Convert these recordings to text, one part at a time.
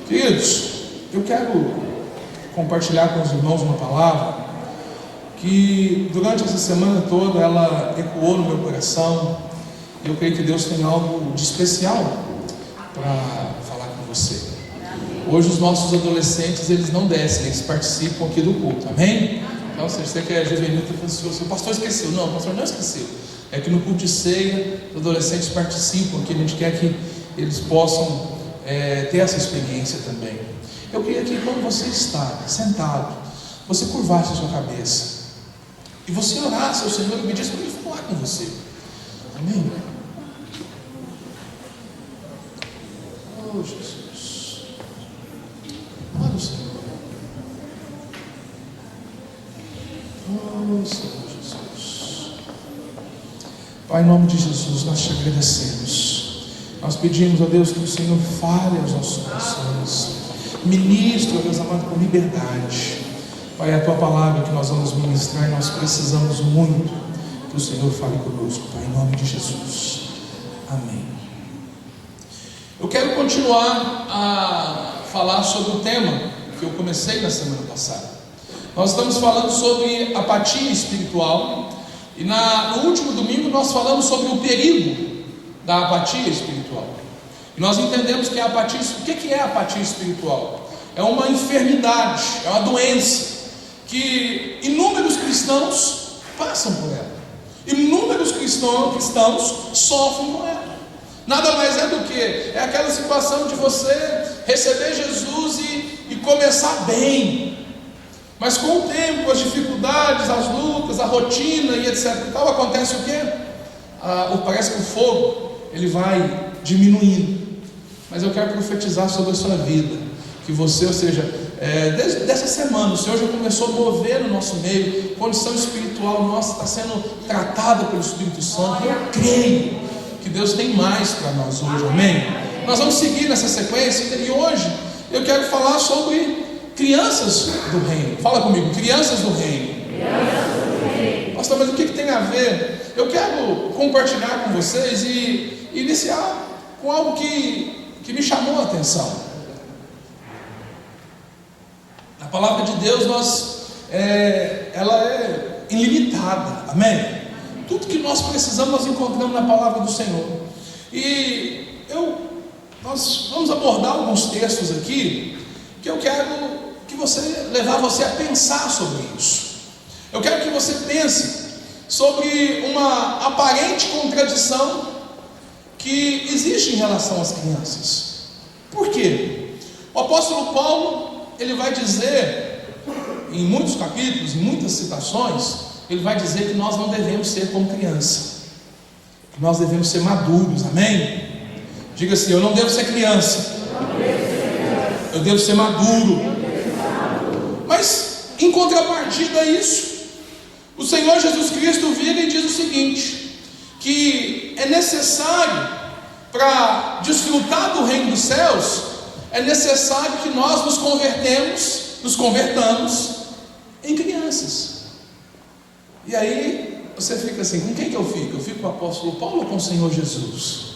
Queridos, eu quero compartilhar com os irmãos uma palavra que durante essa semana toda ela ecoou no meu coração. Eu creio que Deus tem algo de especial para falar com você. Hoje os nossos adolescentes, eles não descem, eles participam aqui do culto, amém? Então, você que é juvenil, o pastor esqueceu. Não, o pastor não esqueceu. É que no culto de ceia, os adolescentes participam aqui. A gente quer que eles possam ter essa experiência também. Eu queria que quando você está sentado, você curvasse a sua cabeça e você orasse ao Senhor e pedisse para Ele falar com você, amém? Oh Jesus, olha o Senhor, oh Senhor Jesus. Pai, em nome de Jesus, nós te agradecemos. Nós pedimos a Deus que o Senhor fale aos nossos corações, ministre, ó Deus amado, com liberdade. Pai, é a tua palavra que nós vamos ministrar e nós precisamos muito que o Senhor fale conosco, Pai, em nome de Jesus, amém. Eu quero continuar a falar sobre o tema que eu comecei na semana passada. Nós estamos falando sobre apatia espiritual e no último domingo nós falamos sobre o perigo da apatia espiritual. E nós entendemos que a apatia, o que é a apatia espiritual? É uma enfermidade, é uma doença que inúmeros cristãos passam por ela. Inúmeros cristãos sofrem com ela. Nada mais é do que aquela situação de você receber Jesus e começar bem, mas com o tempo, as dificuldades, as lutas, a rotina e etc e tal, acontece o quê? Parece que o fogo ele vai diminuindo. Mas eu quero profetizar sobre a sua vida, que você, ou seja, desde essa semana o Senhor já começou a mover no nosso meio. A condição espiritual nossa está sendo tratada pelo Espírito Santo. Eu creio que Deus tem mais para nós hoje, amém? Nós vamos seguir nessa sequência e hoje eu quero falar sobre crianças do reino. Fala comigo, crianças do reino. Pastor, mas o que tem a ver? Eu quero compartilhar com vocês e iniciar com algo que me chamou a atenção. A palavra de Deus, ela é ilimitada, amém? Tudo que nós precisamos, nós encontramos na palavra do Senhor. E nós vamos abordar alguns textos aqui que eu quero levar você a pensar sobre isso. Eu quero que você pense sobre uma aparente contradição que existe em relação às crianças. Por quê? O apóstolo Paulo, ele vai dizer, em muitos capítulos, em muitas citações, ele vai dizer que nós não devemos ser como criança, que nós devemos ser maduros, amém? Diga assim: eu não devo ser criança, eu devo ser maduro. Mas, em contrapartida a isso, o Senhor Jesus Cristo vira e diz o seguinte: que é necessário, para desfrutar do reino dos céus, é necessário que nós nos convertamos em crianças. E aí você fica assim: com quem que eu fico? Eu fico com o apóstolo Paulo ou com o Senhor Jesus?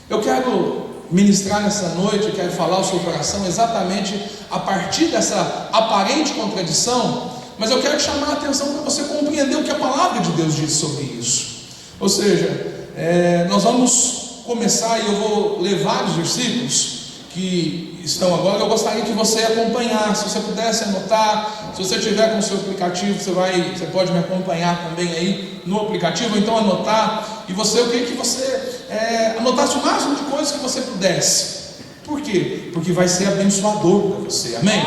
Eu quero ministrar nessa noite, eu quero falar ao seu coração exatamente a partir dessa aparente contradição, mas eu quero chamar a atenção para você compreender o que a palavra de Deus diz sobre isso. Ou seja, nós vamos começar, e eu vou ler vários versículos que estão agora. Eu gostaria que você acompanhasse, se você pudesse anotar. Se você tiver com o seu aplicativo, você pode me acompanhar também aí no aplicativo, ou então anotar. E eu queria que você anotasse o máximo de coisas que você pudesse. Por quê? Porque vai ser abençoador para você, amém?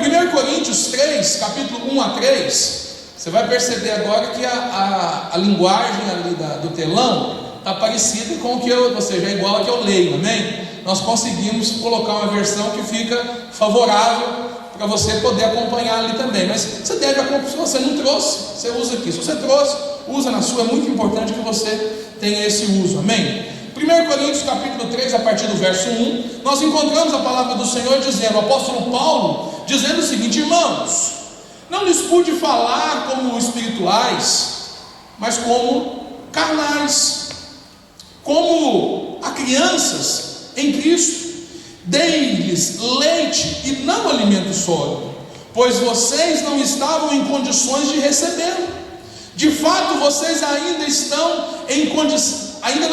1 Coríntios 3, capítulo 1 a 3, você vai perceber agora que a linguagem ali do telão está parecida com o que ou seja, é igual a que eu leio, amém? Nós conseguimos colocar uma versão que fica favorável para você poder acompanhar ali também. Mas você deve acompanhar. Se você não trouxe, você usa aqui. Se você trouxe, usa na sua. É muito importante que você tenha esse uso, amém? 1 Coríntios capítulo 3, a partir do verso 1, nós encontramos a palavra do Senhor dizendo, o apóstolo Paulo dizendo o seguinte: irmãos, não lhes pude falar como espirituais, mas como carnais, como a crianças em Cristo. Dei-lhes leite e não alimento sólido, pois vocês não estavam em condições de recebê-lo. De fato, vocês ainda não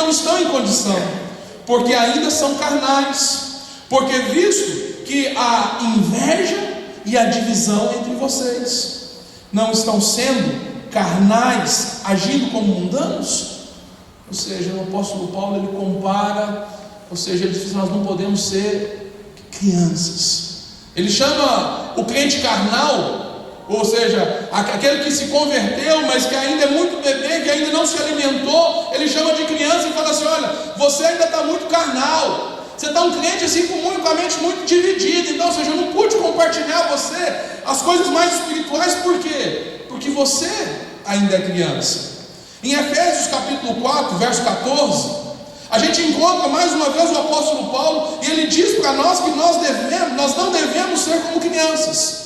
estão em condição, porque ainda são carnais. Porque visto que há inveja e a divisão entre vocês, não estão sendo carnais, agindo como mundanos? Ou seja, o apóstolo Paulo, ele compara, ou seja, ele diz: nós não podemos ser crianças. Ele chama o crente carnal, ou seja, aquele que se converteu, mas que ainda é muito bebê, que ainda não se alimentou, ele chama de criança e fala assim: olha, você ainda está muito carnal, você está um crente assim com a mente muito dividida. Então, ou seja, eu não pude compartilhar você as coisas mais espirituais. Por quê? Porque você ainda é criança. Em Efésios capítulo 4, verso 14, a gente encontra mais uma vez o apóstolo Paulo, e ele diz para nós que nós não devemos ser como crianças.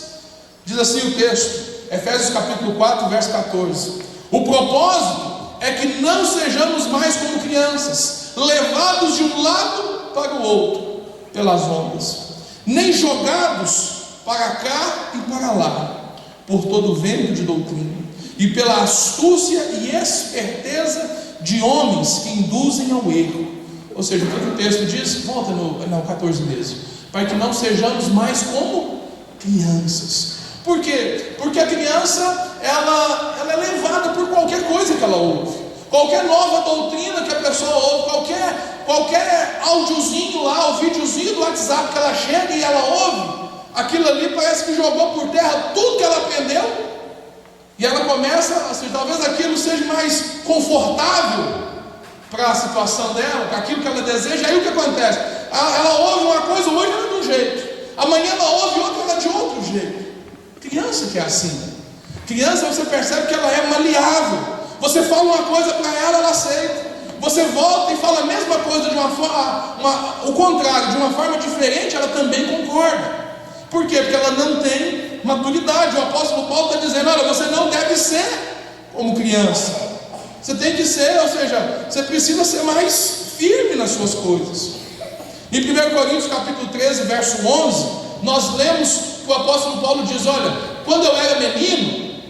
Diz assim o texto, Efésios capítulo 4, verso 14: o propósito é que não sejamos mais como crianças, levados de um lado para o outro pelas ondas, nem jogados para cá e para lá por todo o vento de doutrina, e pela astúcia e esperteza de homens que induzem ao erro. Ou seja, o que o texto diz? Volta no 14 mesmo. Para que não sejamos mais como crianças. Por quê? Porque a criança, ela é levada por qualquer coisa que ela ouve. Qualquer nova doutrina que a pessoa ouve, qualquer áudiozinho lá, o videozinho do WhatsApp que ela chega e ela ouve, aquilo ali parece que jogou por terra tudo que ela aprendeu. E ela começa, assim, talvez aquilo seja mais confortável para a situação dela, para aquilo que ela deseja. Aí o que acontece? Ela ouve uma coisa, hoje ela é de um jeito, amanhã ela ouve outra, ela é de outro jeito. Criança que é assim. Criança, você percebe que ela é maleável. Você fala uma coisa para ela, ela aceita. Você volta e fala a mesma coisa de uma forma, o contrário, de uma forma diferente, ela também concorda. Por quê? Porque ela não tem maturidade. O apóstolo Paulo está dizendo: olha, você não deve ser como criança. Você tem que ser, ou seja, você precisa ser mais firme nas suas coisas. Em 1 Coríntios capítulo 13, verso 11, nós lemos que o apóstolo Paulo diz: olha, quando eu era menino,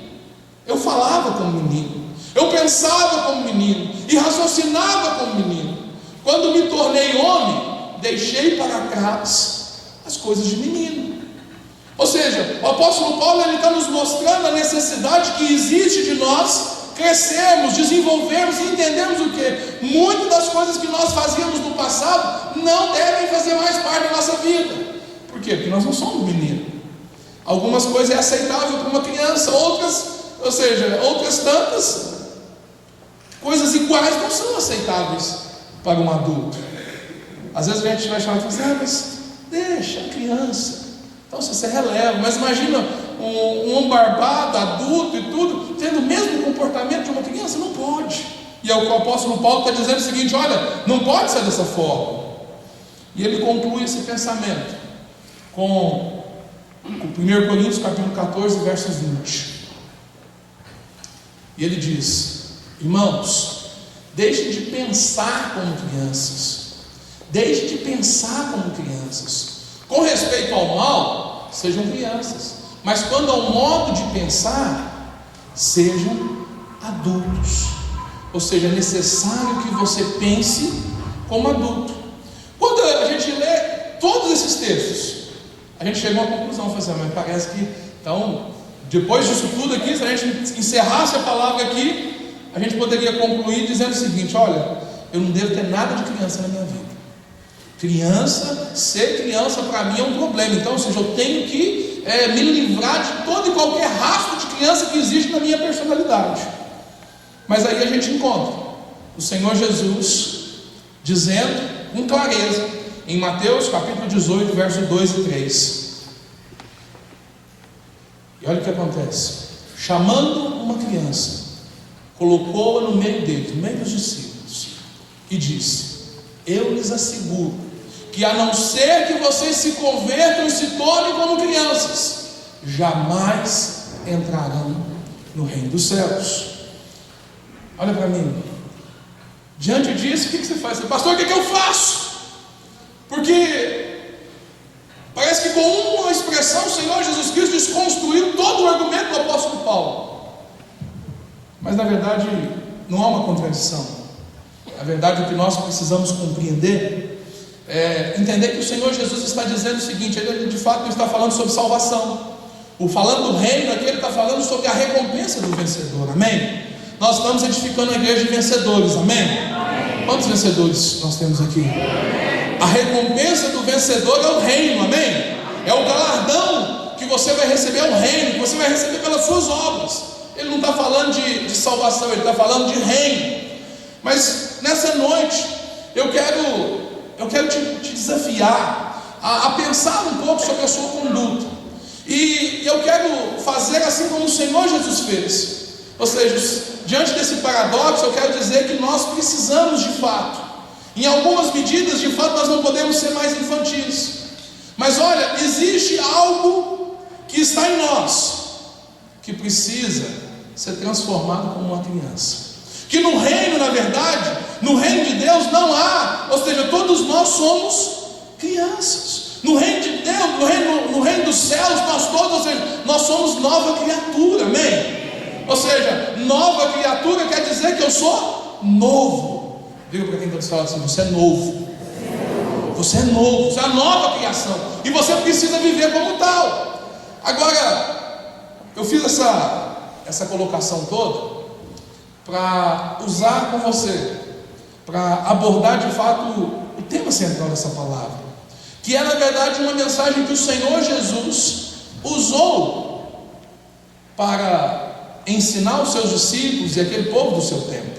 eu falava como menino, eu pensava como menino e raciocinava como menino. Quando me tornei homem, deixei para trás as coisas de menino. Ou seja, o apóstolo Paulo, ele está nos mostrando a necessidade que existe de nós crescermos, desenvolvermos e entendermos o que? Muitas das coisas que nós fazíamos no passado não devem fazer mais parte da nossa vida. Por quê? Porque nós não somos meninos. Algumas coisas é aceitável para uma criança, outras tantas coisas iguais não são aceitáveis para um adulto. Às vezes a gente vai chamar e fala assim: mas deixa a criança. Então você releva. Mas imagina um barbado, adulto e tudo, tendo o mesmo comportamento de uma criança. Não pode. E o apóstolo Paulo está dizendo o seguinte: olha, não pode ser dessa forma. E ele conclui esse pensamento com 1 Coríntios capítulo 14, verso 20. E ele diz: irmãos, deixem de pensar como crianças. Deixem de pensar como crianças. Com respeito ao mal, sejam crianças. Mas quando ao modo de pensar, sejam adultos. Ou seja, é necessário que você pense como adulto. Quando a gente lê todos esses textos, a gente chega a uma conclusão: mas parece que, então, depois disso tudo aqui, se a gente encerrasse a palavra aqui, a gente poderia concluir dizendo o seguinte: olha, eu não devo ter nada de criança na minha vida. Ser criança para mim é um problema. Então, ou seja, eu tenho que me livrar de todo e qualquer rastro de criança que existe na minha personalidade. Mas aí a gente encontra o Senhor Jesus dizendo com clareza, em Mateus capítulo 18, verso 2 e 3. E olha o que acontece: chamando uma criança, colocou-a no meio deles, no meio dos discípulos, e disse: eu lhes asseguro que, a não ser que vocês se convertam e se tornem como crianças, jamais entrarão no reino dos céus. Olha para mim. Diante disso, o que você faz? Pastor, o que eu faço? Porque Parece que com uma expressão o Senhor Jesus Cristo desconstruiu todo o argumento do apóstolo Paulo. Mas na verdade não há uma contradição. Na verdade o que nós precisamos compreender é entender que o Senhor Jesus está dizendo o seguinte: ele de fato não está falando sobre salvação. Falando do reino aqui, ele está falando sobre a recompensa do vencedor, amém? Nós estamos edificando a igreja de vencedores, amém? Quantos vencedores nós temos aqui? A recompensa do vencedor é o reino, amém? É o galardão que você vai receber, é o reino que você vai receber pelas suas obras. Ele não está falando de salvação, ele está falando de reino. Mas nessa noite eu quero te desafiar a pensar um pouco sobre a sua conduta. E eu quero fazer assim como o Senhor Jesus fez. Ou seja, diante desse paradoxo, eu quero dizer que nós precisamos de fato, em algumas medidas, de fato, nós não podemos ser mais infantis. Mas olha, existe algo que está em nós, que precisa ser transformado como uma criança. Que no reino, na verdade, no reino de Deus não há, ou seja, todos nós somos crianças. No reino de Deus, no reino dos céus, nós todos, ou seja, nós somos nova criatura, amém? Ou seja, nova criatura quer dizer que eu sou novo. Diga para quem está falando assim: você é novo. Você é novo, você é a nova criação. E você precisa viver como tal. Agora, eu fiz essa colocação toda para usar com você, para abordar de fato o tema central dessa palavra, que é na verdade uma mensagem que o Senhor Jesus usou para ensinar os seus discípulos e aquele povo do seu tempo.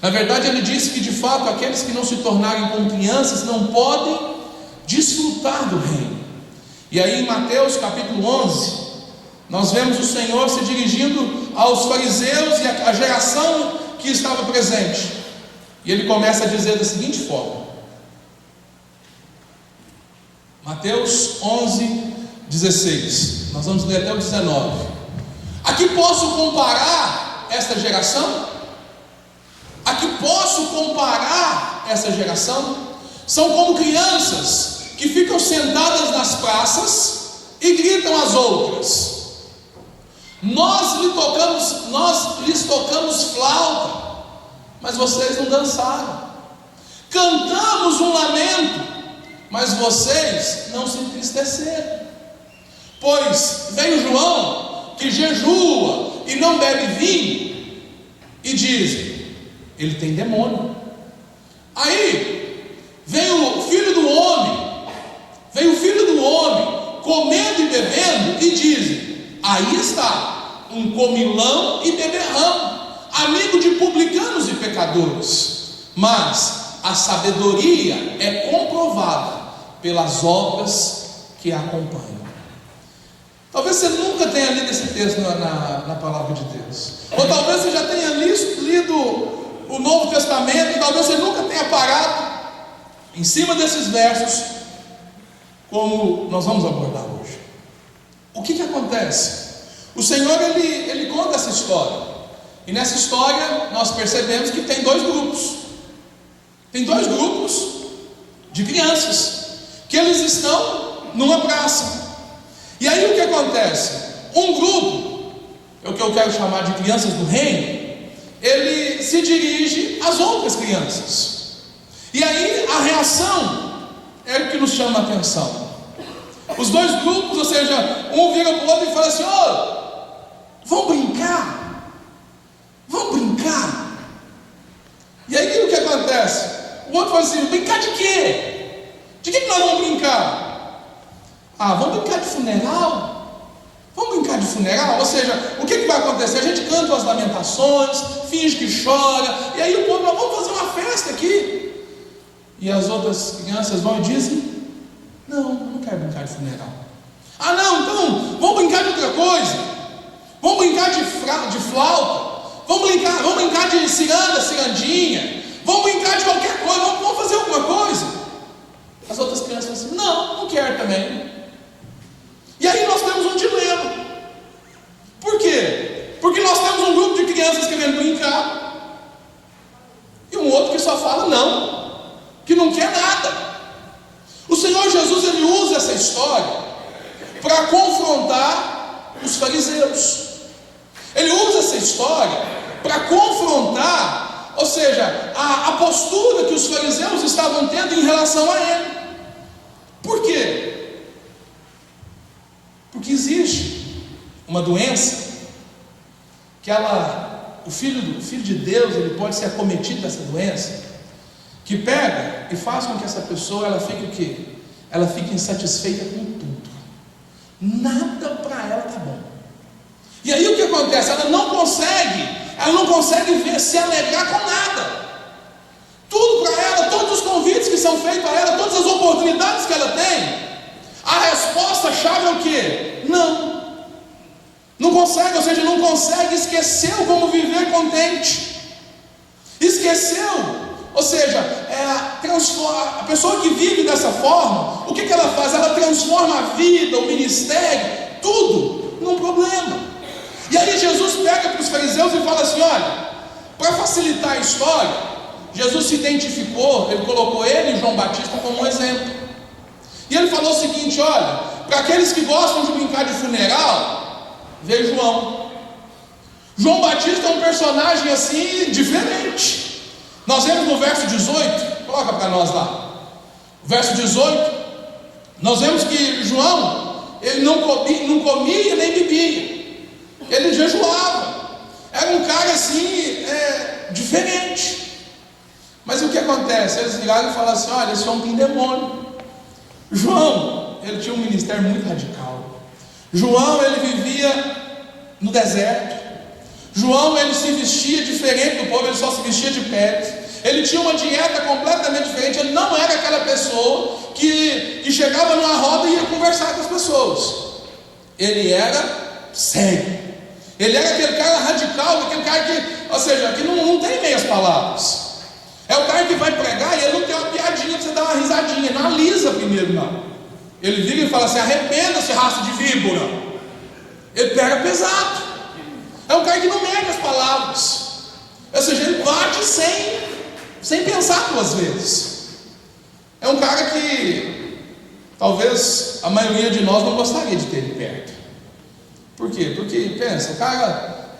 Na verdade ele disse que de fato aqueles que não se tornarem como crianças não podem desfrutar do reino. E aí em Mateus capítulo 11 nós vemos o Senhor se dirigindo aos fariseus e à geração que estava presente, e ele começa a dizer da seguinte forma: Mateus 11, 16, nós vamos ler até o 19. A que posso comparar esta geração? A que posso comparar essa geração? São como crianças que ficam sentadas nas praças e gritam às outras: nós lhes tocamos flauta, mas vocês não dançaram. Cantamos um lamento, mas vocês não se entristeceram. Pois veio João, que jejua e não bebe vinho, e dizem: ele tem demônio. Aí veio o filho do homem, comendo e bebendo, e dizem: aí está um comilão e beberrão, amigo de publicanos e pecadores. Mas a sabedoria é comprovada pelas obras que a acompanham. Talvez você nunca tenha lido esse texto na palavra de Deus, ou talvez você já tenha lido o Novo Testamento, e talvez você nunca tenha parado em cima desses versos, como nós vamos abordar hoje. O que acontece? O Senhor ele conta essa história, e nessa história nós percebemos que tem dois grupos de crianças, que eles estão numa praça. E aí o que acontece? Um grupo, é o que eu quero chamar de crianças do reino, ele se dirige às outras crianças. E aí a reação é o que nos chama a atenção. Os dois grupos, ou seja, um vira para o outro e fala assim: vamos brincar? Vamos brincar? E aí o que acontece? O outro fala assim: brincar de quê? De que nós vamos brincar? Vamos brincar de funeral? Vamos brincar de funeral? Ou seja, o que vai acontecer? A gente canta as lamentações, finge que chora, e aí o povo fala: vamos fazer uma festa aqui. E as outras crianças vão e dizem: não, eu não quero brincar de funeral. Não, então vamos brincar de outra coisa. Vamos brincar de flauta. Vamos brincar de cirandinha. Vamos brincar de qualquer coisa. Vamos fazer alguma coisa. As outras crianças falam assim: não quero também. E aí nós temos um dilema. Por quê? Porque nós temos um grupo de crianças querendo brincar, e um outro que só fala não, que não quer nada. O Senhor Jesus ele usa essa história para confrontar os fariseus. Ele usa essa história para confrontar, ou seja, a postura que os fariseus estavam tendo em relação a ele. Por quê? Porque existe uma doença que o filho de Deus, ele pode ser acometido dessa doença, que pega e faz com que essa pessoa ela fique o quê? Ela fique insatisfeita com tudo. Nada para ela tá bom. E aí o que acontece? Ela não consegue ver, se alegrar com nada. Tudo para ela, todos os convites que são feitos a ela, todas as oportunidades que ela tem, a resposta-chave é o quê? Não consegue, ou seja, não consegue, esqueceu como viver contente. Esqueceu, ou seja, a pessoa que vive dessa forma, o que ela faz? Ela transforma a vida, o ministério, tudo num problema. E aí Jesus pega para os fariseus e fala assim: olha, para facilitar a história, Jesus se identificou, ele colocou ele e João Batista como um exemplo. E ele falou o seguinte: olha, para aqueles que gostam de brincar de funeral, vê João. João Batista é um personagem assim, diferente. Nós vemos no verso 18, coloca para nós lá. Verso 18, nós vemos que João, ele não comia nem bebia. Ele jejuava. Era um cara assim, diferente. Mas o que acontece? Eles ligaram e falaram assim: olha, esse homem tem demônio. João, ele tinha um ministério muito radical. João, ele vivia no deserto. João, ele se vestia diferente do povo, ele só se vestia de pele. Ele tinha uma dieta completamente diferente. Ele não era aquela pessoa que chegava numa roda e ia conversar com as pessoas. Ele era sério. Ele era aquele cara radical, aquele cara que, ou seja, que não tem meias palavras. É o cara que vai pregar e ele não tem uma piadinha para você dar uma risadinha, não alisa primeiro, não. Ele vira e fala assim: arrependa-se, raça de víbora. Ele pega pesado. É um cara que não mede as palavras. Ou seja, ele bate sem pensar duas vezes. É um cara que talvez a maioria de nós não gostaria de ter ele perto. Por quê? Porque, pensa, o cara,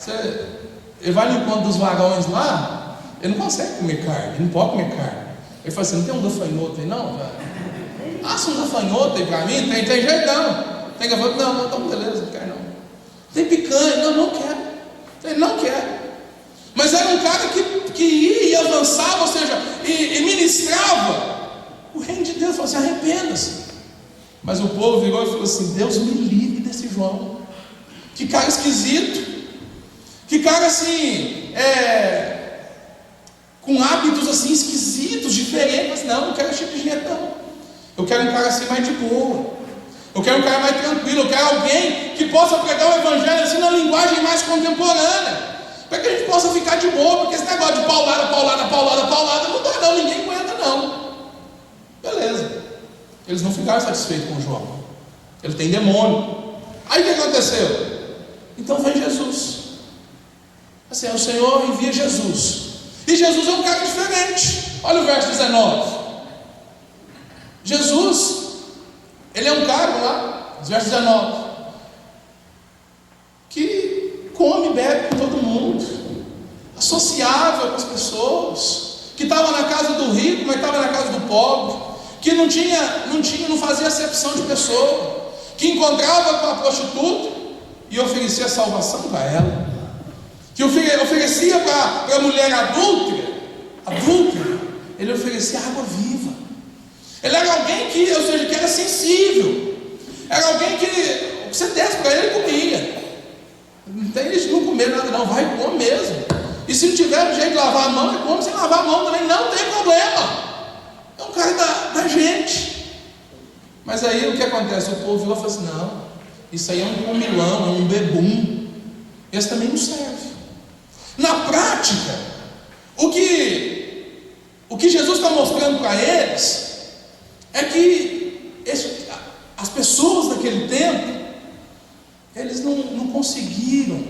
ele vai no encontro dos varões lá, ele não consegue comer carne, ele não pode comer carne. Ele fala assim: não tem um gafanhoto aí não, velho? Assa um gafanhoto aí pra mim, tem jeitão. Tem gafanhoto? Não, então beleza, não quero não. Tem picanha? Não quero. Ele não quer. Mas era um cara que ia e avançava, ou seja, e ministrava o reino de Deus. Falou assim: arrependa-se. Mas o povo virou e falou assim: Deus me livre desse João. Que cara esquisito. Que cara assim, com hábitos assim esquisitos, diferentes. Não quero esse tipo de gente não. Eu quero um cara assim mais de boa. Eu quero um cara mais tranquilo. Eu quero alguém que possa pregar o evangelho assim na linguagem mais contemporânea, para que a gente possa ficar de boa. Porque esse negócio de paulada não dá não, ninguém aguenta não. Beleza. Eles não ficaram satisfeitos com João. Ele tem demônio. Aí o que aconteceu? Então vem Jesus. Assim, o Senhor envia Jesus. E Jesus é um cara diferente. Olha o verso 19. Jesus, ele é um cara lá, verso 19, que come e bebe com todo mundo, associável com as pessoas, que estava na casa do rico, mas estava na casa do pobre, que não fazia acepção de pessoa, que encontrava com a prostituta e oferecia salvação para ela, que oferecia para a mulher adúltera, ele oferecia água viva. Ele era alguém que era sensível. Era alguém que você desse para ele, comia. Não tem isso de não comer nada não, vai comer mesmo. E se não tiver jeito de lavar a mão, ele come sem lavar a mão também, não tem problema. É um cara da gente. Mas aí o que acontece? O povo virou e falou assim: não, isso aí é um comilão, é um bebum. Esse também não serve. Na prática, o que Jesus está mostrando para eles é que as pessoas daquele tempo, eles não conseguiram,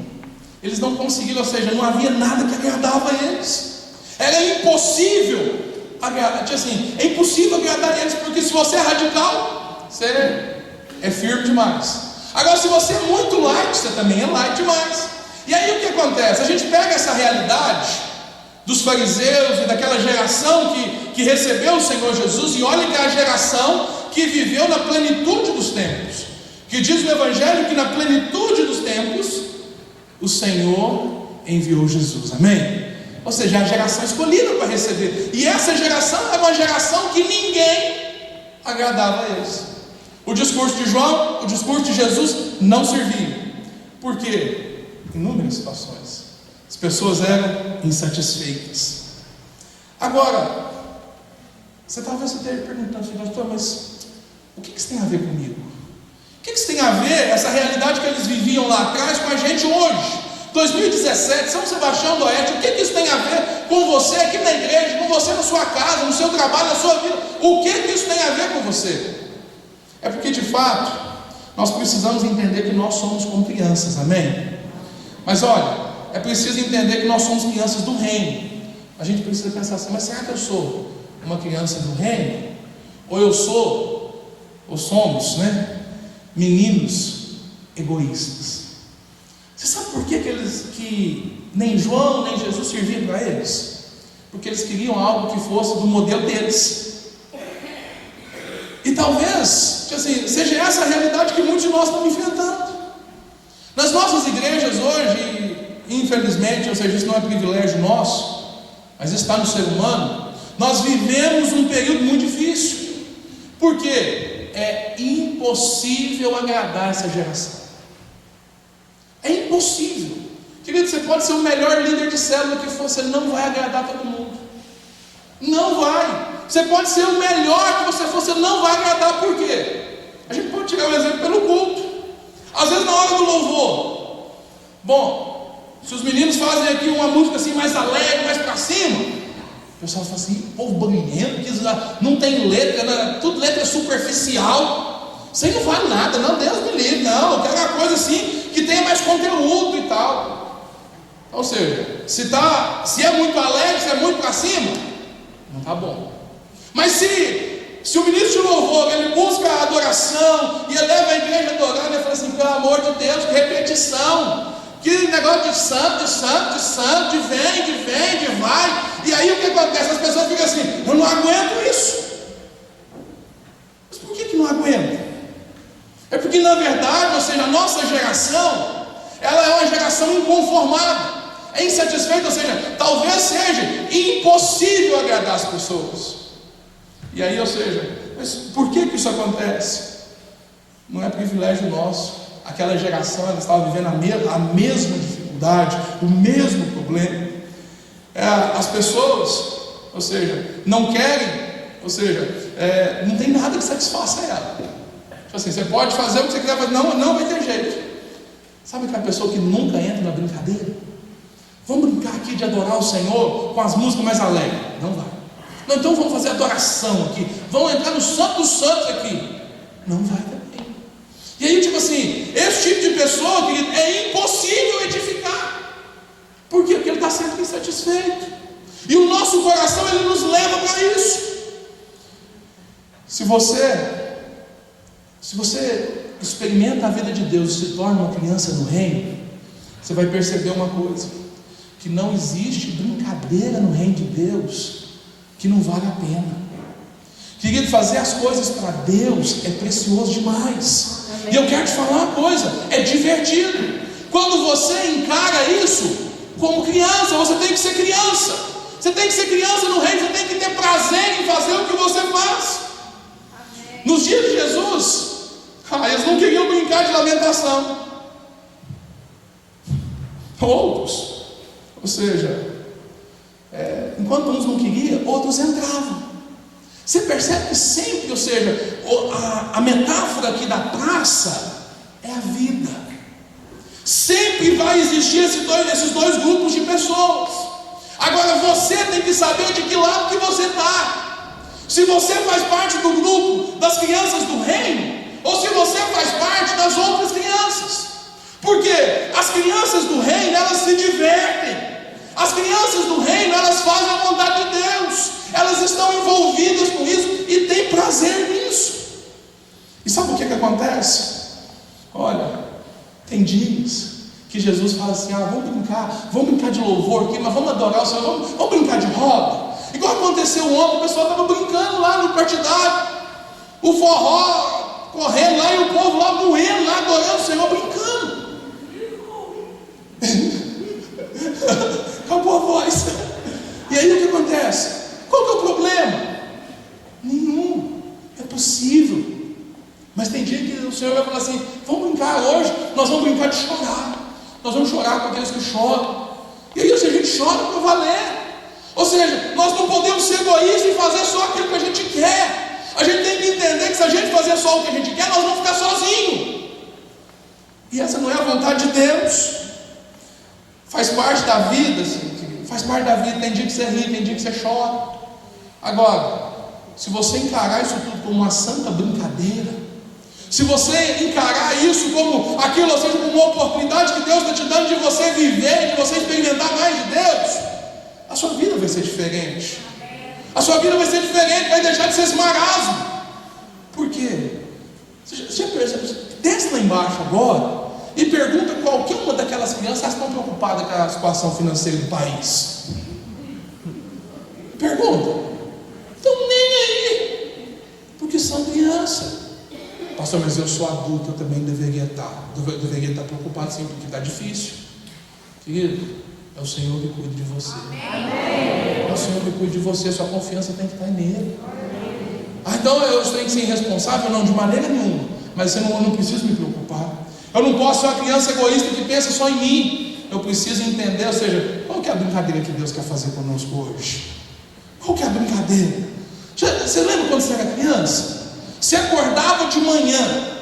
ou seja, não havia nada que agradava a eles. Era impossível é impossível agradar a eles, porque se você é radical, você é firme demais. Agora, se você é muito light, você também é light demais. E aí o que acontece? A gente pega essa realidade dos fariseus e daquela geração que recebeu o Senhor Jesus, e olha que é a geração que viveu na plenitude dos tempos, que diz no Evangelho que na plenitude dos tempos o Senhor enviou Jesus, amém? Ou seja, é a geração escolhida para receber, e essa geração é uma geração que ninguém agradava a eles. O discurso de João, o discurso de Jesus não servia. Por quê? Inúmeras situações. As pessoas eram insatisfeitas. Agora, talvez você esteja perguntando, pastor, mas o que isso tem a ver comigo? O que isso tem a ver, essa realidade que eles viviam lá atrás, com a gente hoje? 2017, São Sebastião do Oeste, o que isso tem a ver com você aqui na igreja, com você na sua casa, no seu trabalho, na sua vida? O que isso tem a ver com você? É porque de fato nós precisamos entender que nós somos como crianças, amém? Mas olha, é preciso entender que nós somos crianças do reino. A gente precisa pensar assim, mas será que eu sou uma criança do reino? Ou somos, meninos egoístas? Você sabe por que nem João nem Jesus serviam para eles? Porque eles queriam algo que fosse do modelo deles. E talvez, seja essa a realidade que muitos de nós estão enfrentando. Nas nossas igrejas hoje, infelizmente, ou seja, isso não é privilégio nosso, mas está no ser humano, nós vivemos um período muito difícil. Por quê? É impossível agradar essa geração. É impossível. Querido, você pode ser o melhor líder de célula que for, você não vai agradar todo mundo. Não vai. Você pode ser o melhor que você for, você não vai agradar. Por quê? A gente pode tirar um exemplo pelo culto. Às vezes na hora do louvor, bom, se os meninos fazem aqui uma música assim mais alegre, mais para cima, o pessoal fala assim, povo banhento, não tem letra, tudo letra superficial, isso aí não vale nada, não, Deus me livre, não, eu quero uma coisa assim, que tenha mais conteúdo e tal. Ou seja, se é muito alegre, se é muito para cima, não está bom. Mas se o ministro de louvor, ele busca a adoração e eleva a igreja adorando, ele fala assim, pelo amor de Deus, que repetição, que negócio de santo, de vem, de vai. E aí o que acontece? As pessoas ficam assim, eu não aguento isso. Mas por que não aguenta? É porque na verdade, ou seja, a nossa geração, ela é uma geração inconformada, é insatisfeita, ou seja, talvez seja impossível agradar as pessoas. E aí, ou seja, mas por que isso acontece? Não é privilégio nosso. Aquela geração, ela estava vivendo a mesma dificuldade, o mesmo problema. As pessoas, ou seja, não querem, ou seja, não tem nada que satisfaça ela. Tipo assim, você pode fazer o que você quiser, mas não vai ter jeito. Sabe aquela pessoa que nunca entra na brincadeira? Vamos brincar aqui de adorar o Senhor com as músicas mais alegres. Não vai. Não, então vamos fazer adoração aqui. Vamos entrar no Santo dos Santos aqui. Não vai também. E aí, tipo assim, esse tipo de pessoa, querido, é impossível edificar. Por quê? Porque ele está sempre insatisfeito. E o nosso coração, ele nos leva para isso. Se você experimenta a vida de Deus e se torna uma criança no reino, você vai perceber uma coisa, que não existe brincadeira no reino de Deus que não vale a pena. Querido, fazer as coisas para Deus é precioso demais. Amém. E eu quero te falar uma coisa, é divertido. Quando você encara isso como criança, você tem que ser criança. Você tem que ser criança no reino, você tem que ter prazer em fazer o que você faz. Amém. Nos dias de Jesus, eles não queriam brincar de lamentação. Outros, ou seja, enquanto uns não queriam, outros entravam. Você percebe que sempre, ou seja, a metáfora aqui da praça é a vida. Sempre vai existir esses dois grupos de pessoas. Agora você tem que saber de que lado que você está. Se você faz parte do grupo das crianças do reino, ou se você faz parte das outras crianças. Porque as crianças do reino, elas se divertem. As crianças do reino, elas fazem a vontade de Deus. Elas estão envolvidas com isso e têm prazer nisso. E sabe o que acontece? Olha, tem dias que Jesus fala assim: vamos brincar de louvor aqui, mas vamos adorar o Senhor, vamos brincar de roda. Igual aconteceu ontem, o pessoal estava brincando lá no partidário, o forró correndo lá e o povo lá moendo, lá adorando o Senhor, brincando. Acabou a voz. E aí o que acontece? Qual que é o problema? Nenhum. É possível. Mas tem dia que o Senhor vai falar assim: vamos brincar hoje, nós vamos brincar de chorar. Nós vamos chorar com aqueles que choram. E aí a gente chora para valer. Ou seja, nós não podemos ser egoístas e fazer só aquilo que a gente quer. A gente tem que entender que se a gente fazer só o que a gente quer, nós vamos ficar sozinhos. E essa não é a vontade de Deus. Faz parte da vida, assim, faz parte da vida. Tem dia que você ri, tem dia que você chora. Agora, se você encarar isso tudo como uma santa brincadeira, se você encarar isso como aquilo, ou seja, como uma oportunidade que Deus está te dando de você viver, de você experimentar mais de Deus, a sua vida vai ser diferente. A sua vida vai ser diferente, vai deixar de ser esse marasmo. Por quê? Você já percebe? Desce lá embaixo agora e pergunta qualquer uma daquelas crianças: elas estão preocupadas com a situação financeira do país? Pergunta. Estão nem aí, porque são crianças. Pastor, mas eu sou adulto, eu também deveria estar preocupado, sim, porque está difícil. Querido, é o Senhor que cuida de você. Amém. É o Senhor que cuida de você, sua confiança tem que estar nele. Então eu tenho que ser irresponsável? Não, de maneira nenhuma. Mas eu não preciso me preocupar. Eu não posso ser uma criança egoísta que pensa só em mim. Eu preciso entender, ou seja, qual que é a brincadeira que Deus quer fazer conosco hoje? Qual que é a brincadeira? Você lembra quando você era criança? Você acordava de manhã,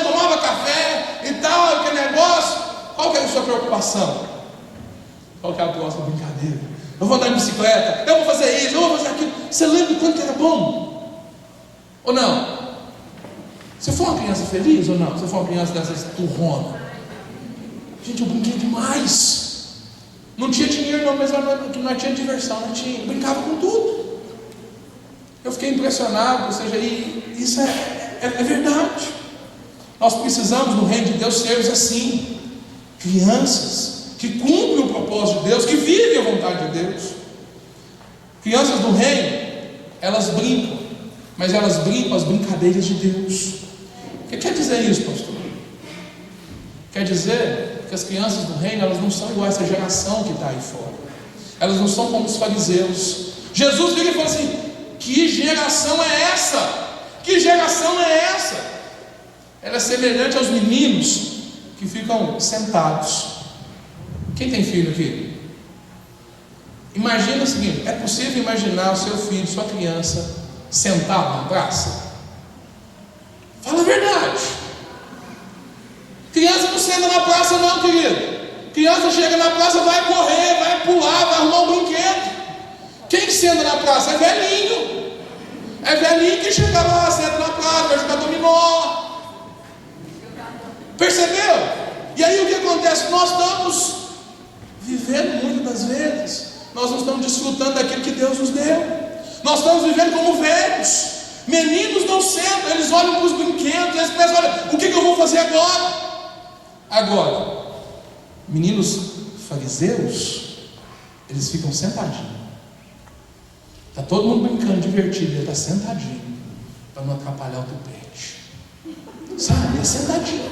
tomava café e tal, aquele negócio. Qual que era a sua preocupação? Qual que é a próxima brincadeira? Eu vou andar de bicicleta, eu vou fazer isso, eu vou fazer aquilo. Você lembra quanto que era bom? Ou não? Você foi uma criança feliz ou não? Você foi uma criança dessas turrona? Gente, eu brinquei demais. Não tinha dinheiro não, mas não tinha diversão, não tinha. Eu brincava com tudo. Eu fiquei impressionado, ou seja, isso é verdade. Nós precisamos no reino de Deus sermos assim, crianças que cumprem o propósito de Deus, que vivem a vontade de Deus. Crianças do reino, elas brincam, mas elas brincam as brincadeiras de Deus. O que quer dizer isso, pastor? Quer dizer que as crianças do reino, elas não são igual a essa geração que está aí fora. Elas não são como os fariseus. Jesus vira e fala assim: que geração é essa? Que geração é essa? Ela é semelhante aos meninos que ficam sentados. Quem tem filho aqui? Imagina o seguinte: é possível imaginar o seu filho, sua criança, sentado na praça? Fala a verdade. Criança não senta na praça não, querido. Criança chega na praça, vai correr, vai pular, vai arrumar um brinquedo. Quem senta na praça é velhinho. É velhinho que chega lá, senta na praça, vai jogar dominó. Percebeu? E aí o que acontece? Nós estamos vivendo muitas das vezes, nós não estamos desfrutando daquilo que Deus nos deu. Nós estamos vivendo como velhos. Meninos não sentam, eles olham para os brinquedos, eles pensam: olha, o que eu vou fazer agora? Agora, meninos fariseus, eles ficam sentadinhos. Está todo mundo brincando, divertido, ele está sentadinho, para não atrapalhar o tupete. Sabe, ele é sentadinho,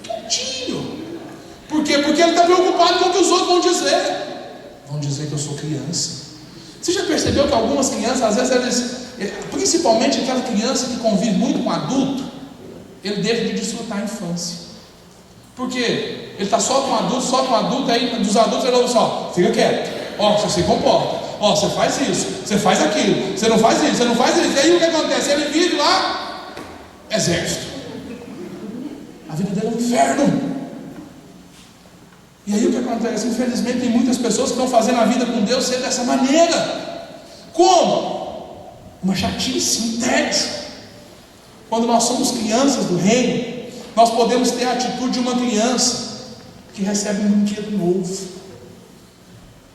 quietinho. Por quê? Porque ele está preocupado com o que os outros vão dizer. Vão dizer que eu sou criança. Você já percebeu que algumas crianças, às vezes, principalmente aquela criança que convive muito com adulto, ele deixa de desfrutar a infância. Por quê? Ele está só com adulto, aí dos adultos ele ouve só: fica quieto, ó, você se comporta, ó, você faz isso, você faz aquilo, você não faz isso, você não faz isso. E aí o que acontece? Ele vive lá, exército. A vida dele é um inferno. E aí o que acontece? Infelizmente tem muitas pessoas que estão fazendo a vida com Deus ser dessa maneira. Como? Uma chatice, um tédio. Quando nós somos crianças do reino, nós podemos ter a atitude de uma criança que recebe um brinquedo novo.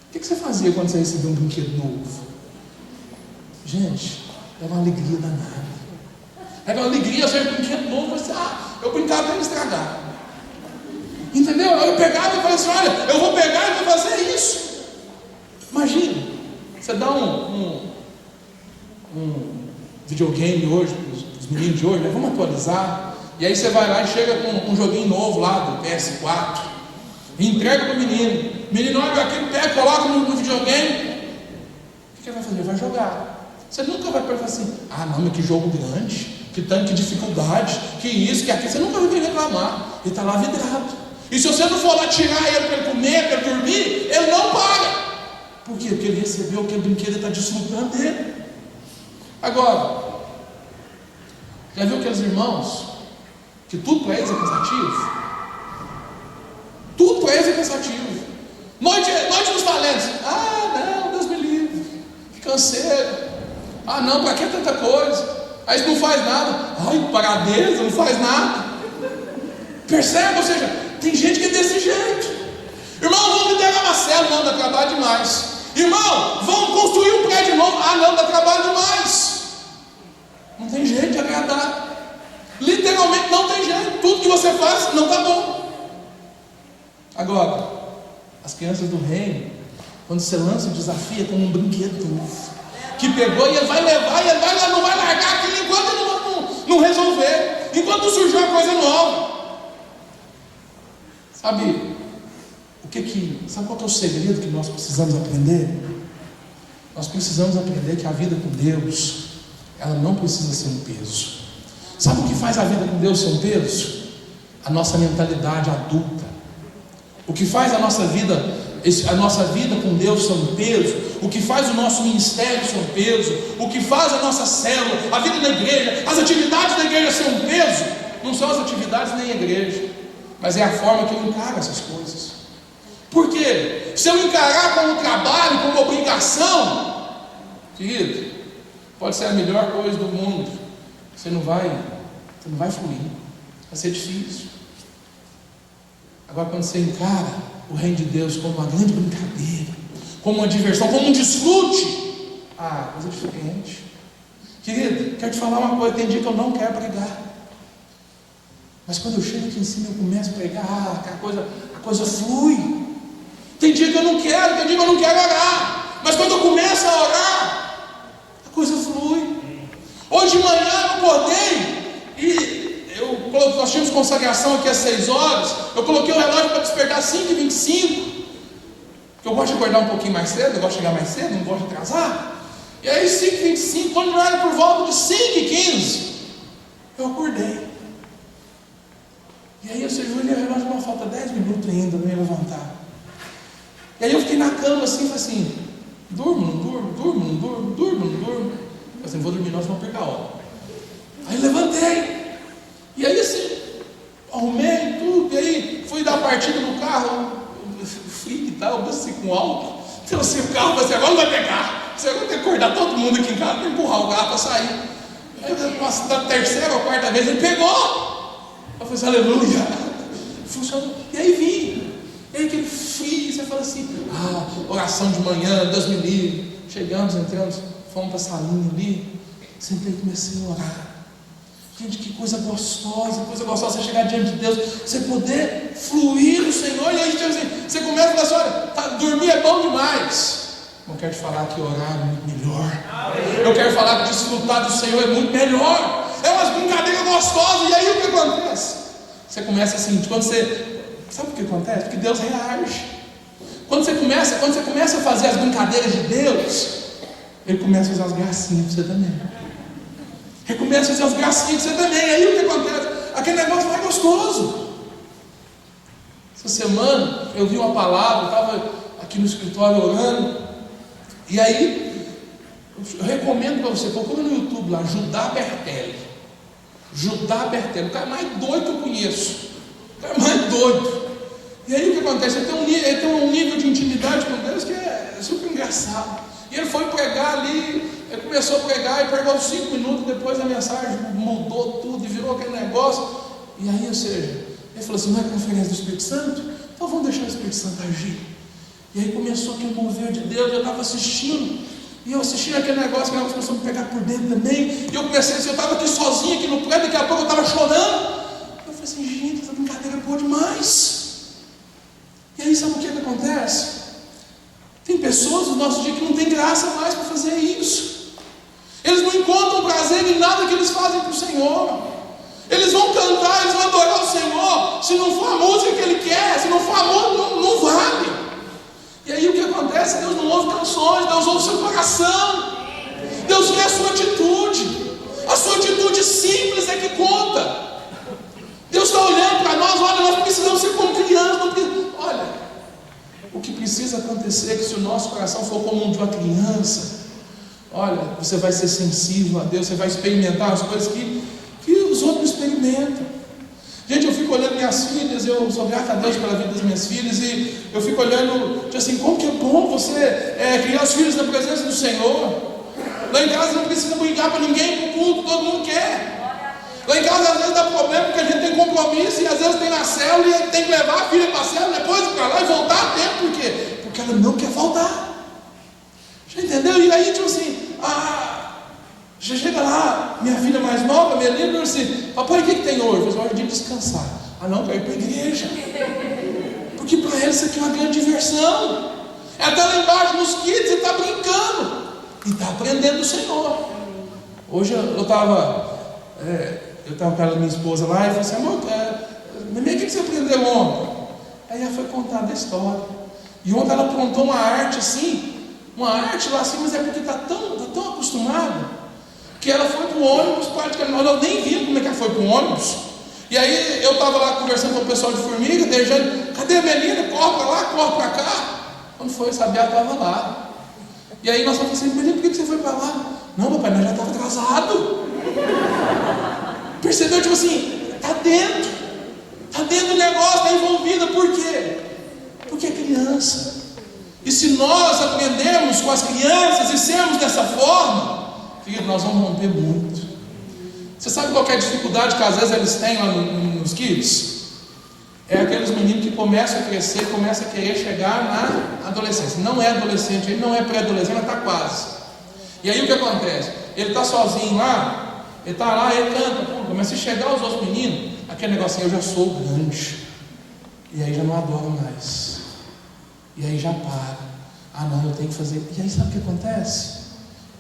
O que você fazia quando você recebia um brinquedo novo? Gente, era uma alegria danada. Era uma alegria, eu um brinquedo novo. Você, eu assim: olha, eu vou pegar e vou fazer isso. Imagina, você dá um videogame hoje, os meninos de hoje, né? Vamos atualizar. E aí você vai lá e chega com um joguinho novo lá do PS4 e entrega para o menino. O menino olha aquilo, pega, coloca no videogame. O que ele vai fazer? Ele vai jogar. Você nunca vai falar assim: ah não, mas que jogo grande, que tanto, que dificuldade, que isso, que aquilo. Você nunca vai vir reclamar. Ele está lá vidrado. E se você não for lá tirar ele para ele comer, para ele dormir, ele não para. Por quê? Porque ele recebeu aquele brinquedo e está desfrutando dele. Agora, já viu aqueles irmãos que tudo para eles é cansativo? Tudo para eles é cansativo. Noite dos talentos. Ah não, Deus me livre, que canseiro. Ah não, para que tanta coisa? Aí você não faz nada. Ai, para Deus, não faz nada. Percebe? Ou seja, tem gente que é desse jeito. Irmão, vamos liderar uma célula. Não, dá trabalho demais. Irmão, vamos construir um prédio novo. Ah não, dá trabalho demais. Não tem jeito de agradar. Literalmente não tem jeito. Tudo que você faz não está bom. Agora, as crianças do reino, quando você lança o desafio, é como um brinquedo novo, que pegou e ele vai levar, e ele vai lá, não vai largar aquilo enquanto ele não resolver, enquanto não surgir uma coisa nova. Sabe qual que é o segredo que nós precisamos aprender? Nós precisamos aprender que a vida com Deus, ela não precisa ser um peso. Sabe o que faz a vida com Deus ser um peso? A nossa mentalidade adulta. O que faz a nossa vida com Deus ser um peso, o que faz o nosso ministério ser um peso, o que faz a nossa célula, a vida da igreja, as atividades da igreja ser um peso, não são as atividades nem a igreja, mas é a forma que eu encaro essas coisas. Por quê? Se eu encarar como trabalho, como obrigação, querido, pode ser a melhor coisa do mundo, você não vai fluir, vai ser difícil. Agora, quando você encara o reino de Deus como uma grande brincadeira, como uma diversão, como um desfrute, coisa diferente. Querido, quero te falar uma coisa: tem dia que eu não quero pregar, mas quando eu chego aqui em cima, eu começo a pregar, a coisa flui. Tem dia que eu não quero, tem dia que eu não quero orar, mas quando eu começo a orar, a coisa flui. Hoje de manhã eu acordei e nós tínhamos consagração aqui às 6 horas. Eu coloquei o relógio para despertar 5h25, porque eu gosto de acordar um pouquinho mais cedo, eu gosto de chegar mais cedo, não gosto de atrasar. E aí 5h25, quando não era por volta de 5h15, eu acordei. E aí eu olhei o relógio, não, falta 10 minutos ainda, não ia levantar. E aí eu fiquei na cama assim, falei assim: durmo, não durmo, durmo, não durmo, durmo, não durmo. Eu falei assim: não vou dormir não, senão perca a hora. Aí levantei. E aí assim, arrumei tudo, e aí fui dar a partida no carro, frio e tal, assim com álcool. Então assim, o carro, assim, agora não vai pegar. Você vai ter que acordar todo mundo aqui em casa para empurrar o carro para sair. Aí da terceira ou quarta vez ele pegou. Eu falei assim: aleluia, funcionou. E aí vim. E aí aquele frio, você fala assim: oração de manhã, Deus me livre. Chegamos, entramos, fomos para a salinha ali, sentei e comecei a orar. Gente, que coisa gostosa você chegar diante de Deus, você poder fluir no Senhor. E aí você começa a falar assim: olha, dormir é bom demais. Não quero te falar que orar é muito melhor. Eu quero falar que desfrutar do Senhor é muito melhor. É umas brincadeiras gostosas. E aí o que acontece? Você começa assim, sabe o que acontece? Porque Deus reage. Quando você começa a fazer as brincadeiras de Deus, Ele começa a fazer umas gracinhas para você também. Ele começa a fazer umas gracinhas para você também. Aí o que acontece? Aquele negócio vai gostoso. Essa semana eu vi uma palavra, estava aqui no escritório orando. E aí eu recomendo para você, procura no YouTube lá, Judá Bertelli. Judá Bertelli, o cara mais doido que eu conheço. O cara mais doido. E aí o que acontece? Ele tem um nível de intimidade com Deus que é super engraçado. E ele foi pregar ali, ele começou a pregar e pregou 5 minutos, depois a mensagem mudou tudo e virou aquele negócio. E aí, ou seja, ele falou assim: não é conferência do Espírito Santo? Então vamos deixar o Espírito Santo agir. E aí começou aquele mover de Deus, eu estava assistindo, e eu assistindo aquele negócio, que começou a me pegar por dentro também. E eu comecei assim, eu estava aqui sozinho aqui no prédio, daqui a pouco eu estava chorando. Eu falei assim: gente, essa brincadeira é boa demais. E aí acontece? Tem pessoas no nosso dia que não tem graça mais para fazer isso. Eles não encontram prazer em nada que eles fazem para o Senhor. Eles vão cantar, eles vão adorar o Senhor. Se não for a música que Ele quer, se não for amor, não vale. E aí o que acontece? Deus não ouve canções, Deus ouve o seu coração. Deus quer a sua atitude. A sua atitude simples é que conta. Deus está olhando para nós, olha, nós precisamos ser como crianças. Olha, o que precisa acontecer é que se o nosso coração for como o de uma criança, olha, você vai ser sensível a Deus, você vai experimentar as coisas que os outros experimentam. Gente, eu fico olhando minhas filhas, eu sou grato a Deus pela vida das minhas filhas, e eu fico olhando, tipo assim, como que é bom você criar os filhos na presença do Senhor. Lá em casa não precisa brigar para ninguém, para o culto, todo mundo quer. Lá em casa às vezes dá problema porque a gente tem compromisso e às vezes tem na célula e tem que levar a filha para a célula, depois ir para lá e voltar a tempo. Por quê? Porque ela não quer voltar. Já entendeu? E aí, tipo assim, já chega lá, minha filha mais nova, minha linda, assim, papai, o que tem hoje? Eu falei, hora de descansar. Não, quero ir para a igreja. Porque para ela isso aqui é uma grande diversão. É até lá embaixo nos kids, você está brincando. E está aprendendo o Senhor. Hoje eu estava com a minha esposa lá e falei assim, amor, o que você aprendeu ontem? Aí ela foi contar da história. E ontem ela aprontou uma arte assim, lá assim, mas é porque está tão acostumada, que ela foi para o ônibus, praticamente, eu nem vi como é que ela foi para o ônibus. E aí eu estava lá conversando com o pessoal de Formiga, desejando, cadê a menina? Corre para lá, corre para cá. Quando foi saber, ela estava lá. E aí nós falamos assim, menino, por que você foi para lá? Não, papai, nós já estava atrasado. Percebeu? Tipo assim, está dentro do negócio, está envolvida. Por quê? Porque é criança. E se nós aprendemos com as crianças e sermos dessa forma, querido, nós vamos romper muito. Você sabe qual que é a dificuldade que às vezes eles têm lá nos kids? É aqueles meninos que começam a crescer, começam a querer chegar na adolescência. Não é adolescente, ele não é pré-adolescente, mas está quase. E aí o que acontece? Ele está sozinho lá, ele está lá, ele canta, começa a chegar os outros meninos, aquele negocinho, eu já sou grande. E aí já não adoro mais. E aí já para. Não, eu tenho que fazer. E aí sabe o que acontece?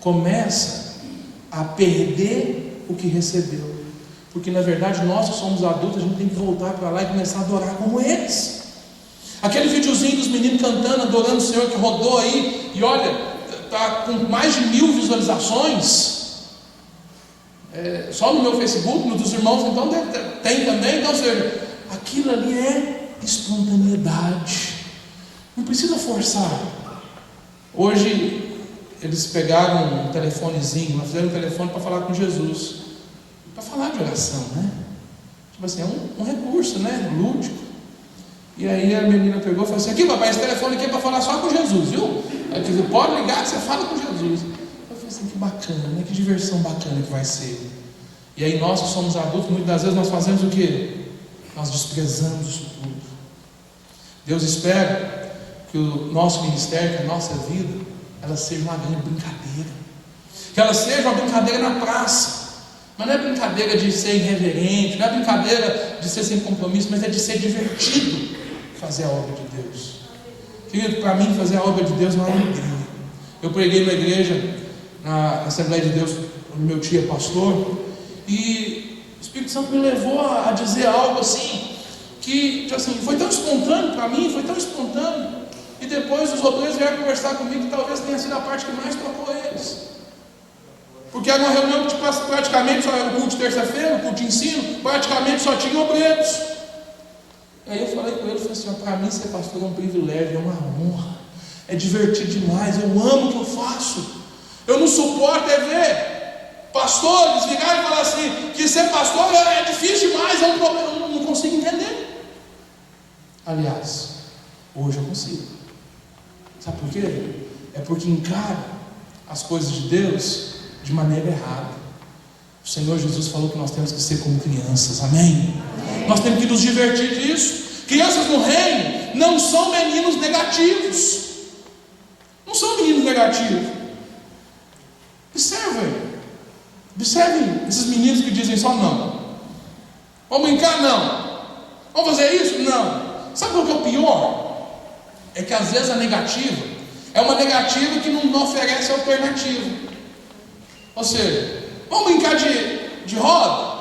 Começa a perder o que recebeu. Porque na verdade nós que somos adultos, a gente tem que voltar para lá e começar a adorar como eles. Aquele videozinho dos meninos cantando, adorando o Senhor, que rodou aí, e olha, está com mais de 1000 visualizações. Só no meu Facebook, no dos irmãos, então tem também. Então, ou seja, aquilo ali é espontaneidade. Não precisa forçar. Hoje eles pegaram um telefonezinho, fizeram um telefone para falar com Jesus. Para falar de oração, né? Tipo assim, é um recurso, né? Lúdico. E aí a menina pegou e falou assim, aqui papai, esse telefone aqui é para falar só com Jesus, viu? Aí você pode ligar que você fala com Jesus. Eu falei assim, que bacana, né? Que diversão bacana que vai ser. E aí nós que somos adultos, muitas das vezes nós fazemos o quê? Nós desprezamos isso tudo. Deus espera que o nosso ministério, que a nossa vida, ela seja uma grande brincadeira. Que ela seja uma brincadeira na praça. Mas não é brincadeira de ser irreverente, não é brincadeira de ser sem compromisso, mas é de ser divertido fazer a obra de Deus. Querido, para mim fazer a obra de Deus não é alegria. Eu preguei na igreja, na Assembleia de Deus, onde meu tio é pastor, e o Espírito Santo me levou a dizer algo assim, que assim, foi tão espontâneo para mim, foi tão espontâneo, e depois os obreiros vieram conversar comigo, que talvez tenha sido a parte que mais tocou eles. Porque era uma reunião que praticamente só era o culto de terça-feira, o culto de ensino, praticamente só tinha obreiros. Aí eu falei com ele, falei assim, para mim ser pastor é um privilégio, é uma honra, é divertido demais, eu amo o que eu faço. Eu não suporto ver pastores virarem e falar assim, que ser pastor é difícil demais, é um problema, eu não consigo entender. Aliás, hoje eu consigo. Sabe por quê? É porque encara as coisas de Deus de maneira errada. O Senhor Jesus falou que nós temos que ser como crianças, amém? Nós temos que nos divertir disso. Crianças no reino não são meninos negativos. Não são meninos negativos. Observem esses meninos que dizem só não. Vamos brincar? Não. Vamos fazer isso? Não. Sabe qual que é o pior? é que às vezes a negativa é uma negativa que não oferece alternativa. Ou seja, vamos brincar de roda?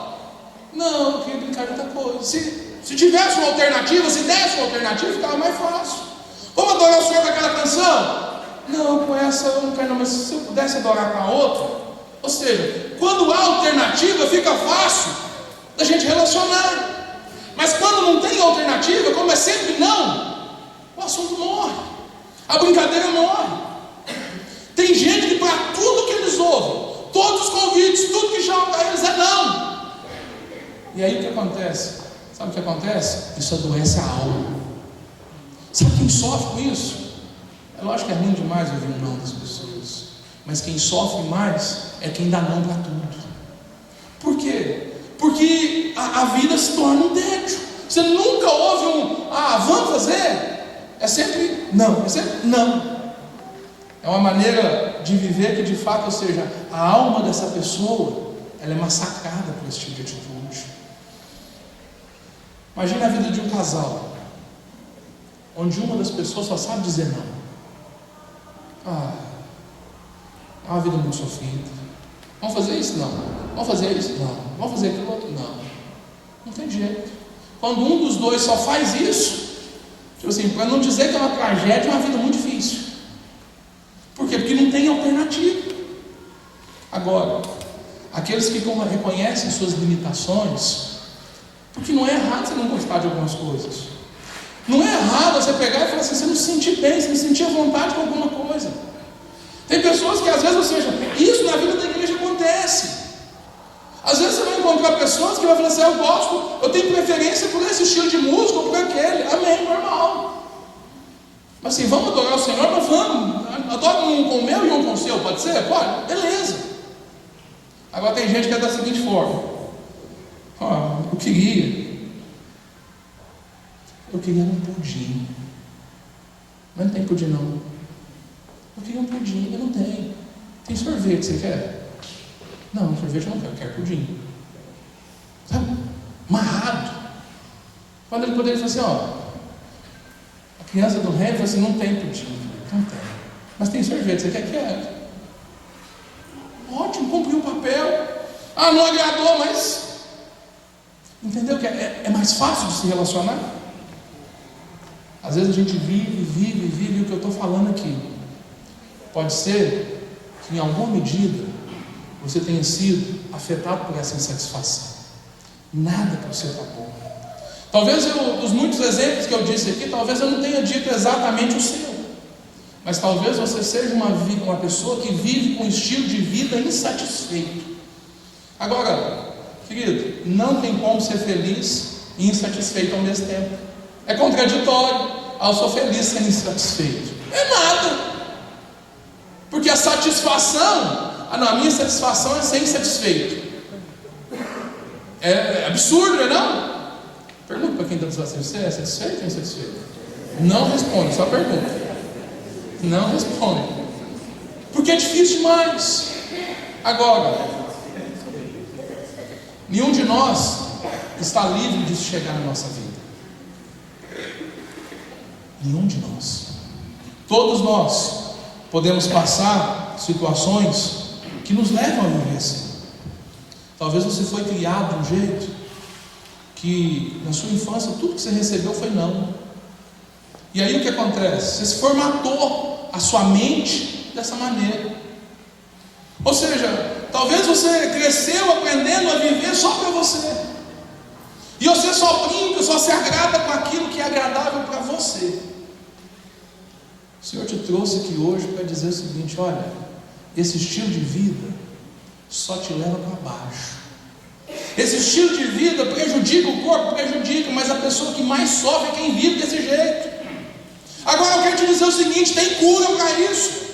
Não, eu queria brincar de outra coisa. Se tivesse uma alternativa, se desse uma alternativa, ficava mais fácil. Vamos adorar o Senhor com aquela canção? Não, com essa eu não quero não, mas se eu pudesse adorar com a outra. Ou seja, quando há alternativa, fica fácil da gente relacionar. Mas quando não tem alternativa, como é sempre não, o assunto morre, a brincadeira morre. Tem gente que para tudo que eles ouvem, todos os convites, tudo que chamam para eles é não. E aí o que acontece? Sabe o que acontece? Isso adoece a alma. Sabe quem sofre com isso? É lógico que é ruim demais ouvir um não das pessoas, mas quem sofre mais é quem dá não para tudo. Por quê? Porque a vida se torna um tédio. Você nunca ouve vamos fazer? É sempre não, é sempre não. É uma maneira de viver que de fato, ou seja, a alma dessa pessoa, ela é massacrada por esse tipo de atitude. Imagina a vida de um casal, onde uma das pessoas só sabe dizer não. É uma vida muito sofrida. Vamos fazer isso? Não. Vamos fazer isso? Não. Vamos fazer aquilo outro? Não. Não tem jeito. Quando um dos dois só faz isso, tipo assim, para não dizer que é uma tragédia, é uma vida muito difícil. Por quê? Porque não tem alternativa. Agora, aqueles que reconhecem suas limitações, porque não é errado você não gostar de algumas coisas. Não é errado você pegar e falar assim, você não se sentir bem, você não sentir à vontade com alguma coisa. Tem pessoas que às vezes, ou seja, isso na vida da igreja acontece. Às vezes você vai encontrar pessoas que vão falar assim, eu gosto, eu tenho preferência por esse estilo de música ou por aquele. Amém, normal. Mas assim, vamos adorar o Senhor, mas vamos. Adora um com o meu e um com o seu, pode ser? Pode, beleza. Agora tem gente que é da seguinte forma. Eu queria um pudim. Mas não tem pudim não. Eu queria um pudim, eu não tenho. Tem sorvete, você quer? Não, sorvete eu não quero pudim. Sabe? Amarrado. Quando ele poderia falar assim, a criança do reino fala assim, não tem pudim. Não tem. Mas tem sorvete, você quer? Quero. Ótimo, cumpriu o papel. Não agradou, mas... Entendeu que é mais fácil de se relacionar? Às vezes a gente vive o que eu estou falando aqui. Pode ser que em alguma medida você tenha sido afetado por essa insatisfação. Nada para você está bom. Talvez dos muitos exemplos que eu disse aqui, talvez eu não tenha dito exatamente o seu. Mas talvez você seja uma pessoa que vive com um estilo de vida insatisfeito. Agora, querido, não tem como ser feliz e insatisfeito ao mesmo tempo. É contraditório. Eu sou feliz sendo insatisfeito. É nada. Porque a satisfação, a minha satisfação é ser insatisfeito. É absurdo, não é não? Pergunta para quem está dizendo, você é satisfeito ou insatisfeito? Não responde, só pergunta. Não responde. Porque é difícil demais. Agora, nenhum de nós está livre disso chegar na nossa vida. Nenhum de nós. Todos nós podemos passar situações que nos levam a viver assim. Talvez você foi criado de um jeito que na sua infância tudo que você recebeu foi não. E aí o que acontece? Você se formatou a sua mente dessa maneira. Ou seja, talvez você cresceu aprendendo a viver só para você. E você só brinca, só se agrada com aquilo que é agradável para você. O Senhor te trouxe aqui hoje para dizer o seguinte: olha, esse estilo de vida só te leva para baixo. Esse estilo de vida prejudica o corpo, prejudica, mas a pessoa que mais sofre é quem vive desse jeito. Agora eu quero te dizer o seguinte: tem cura para isso.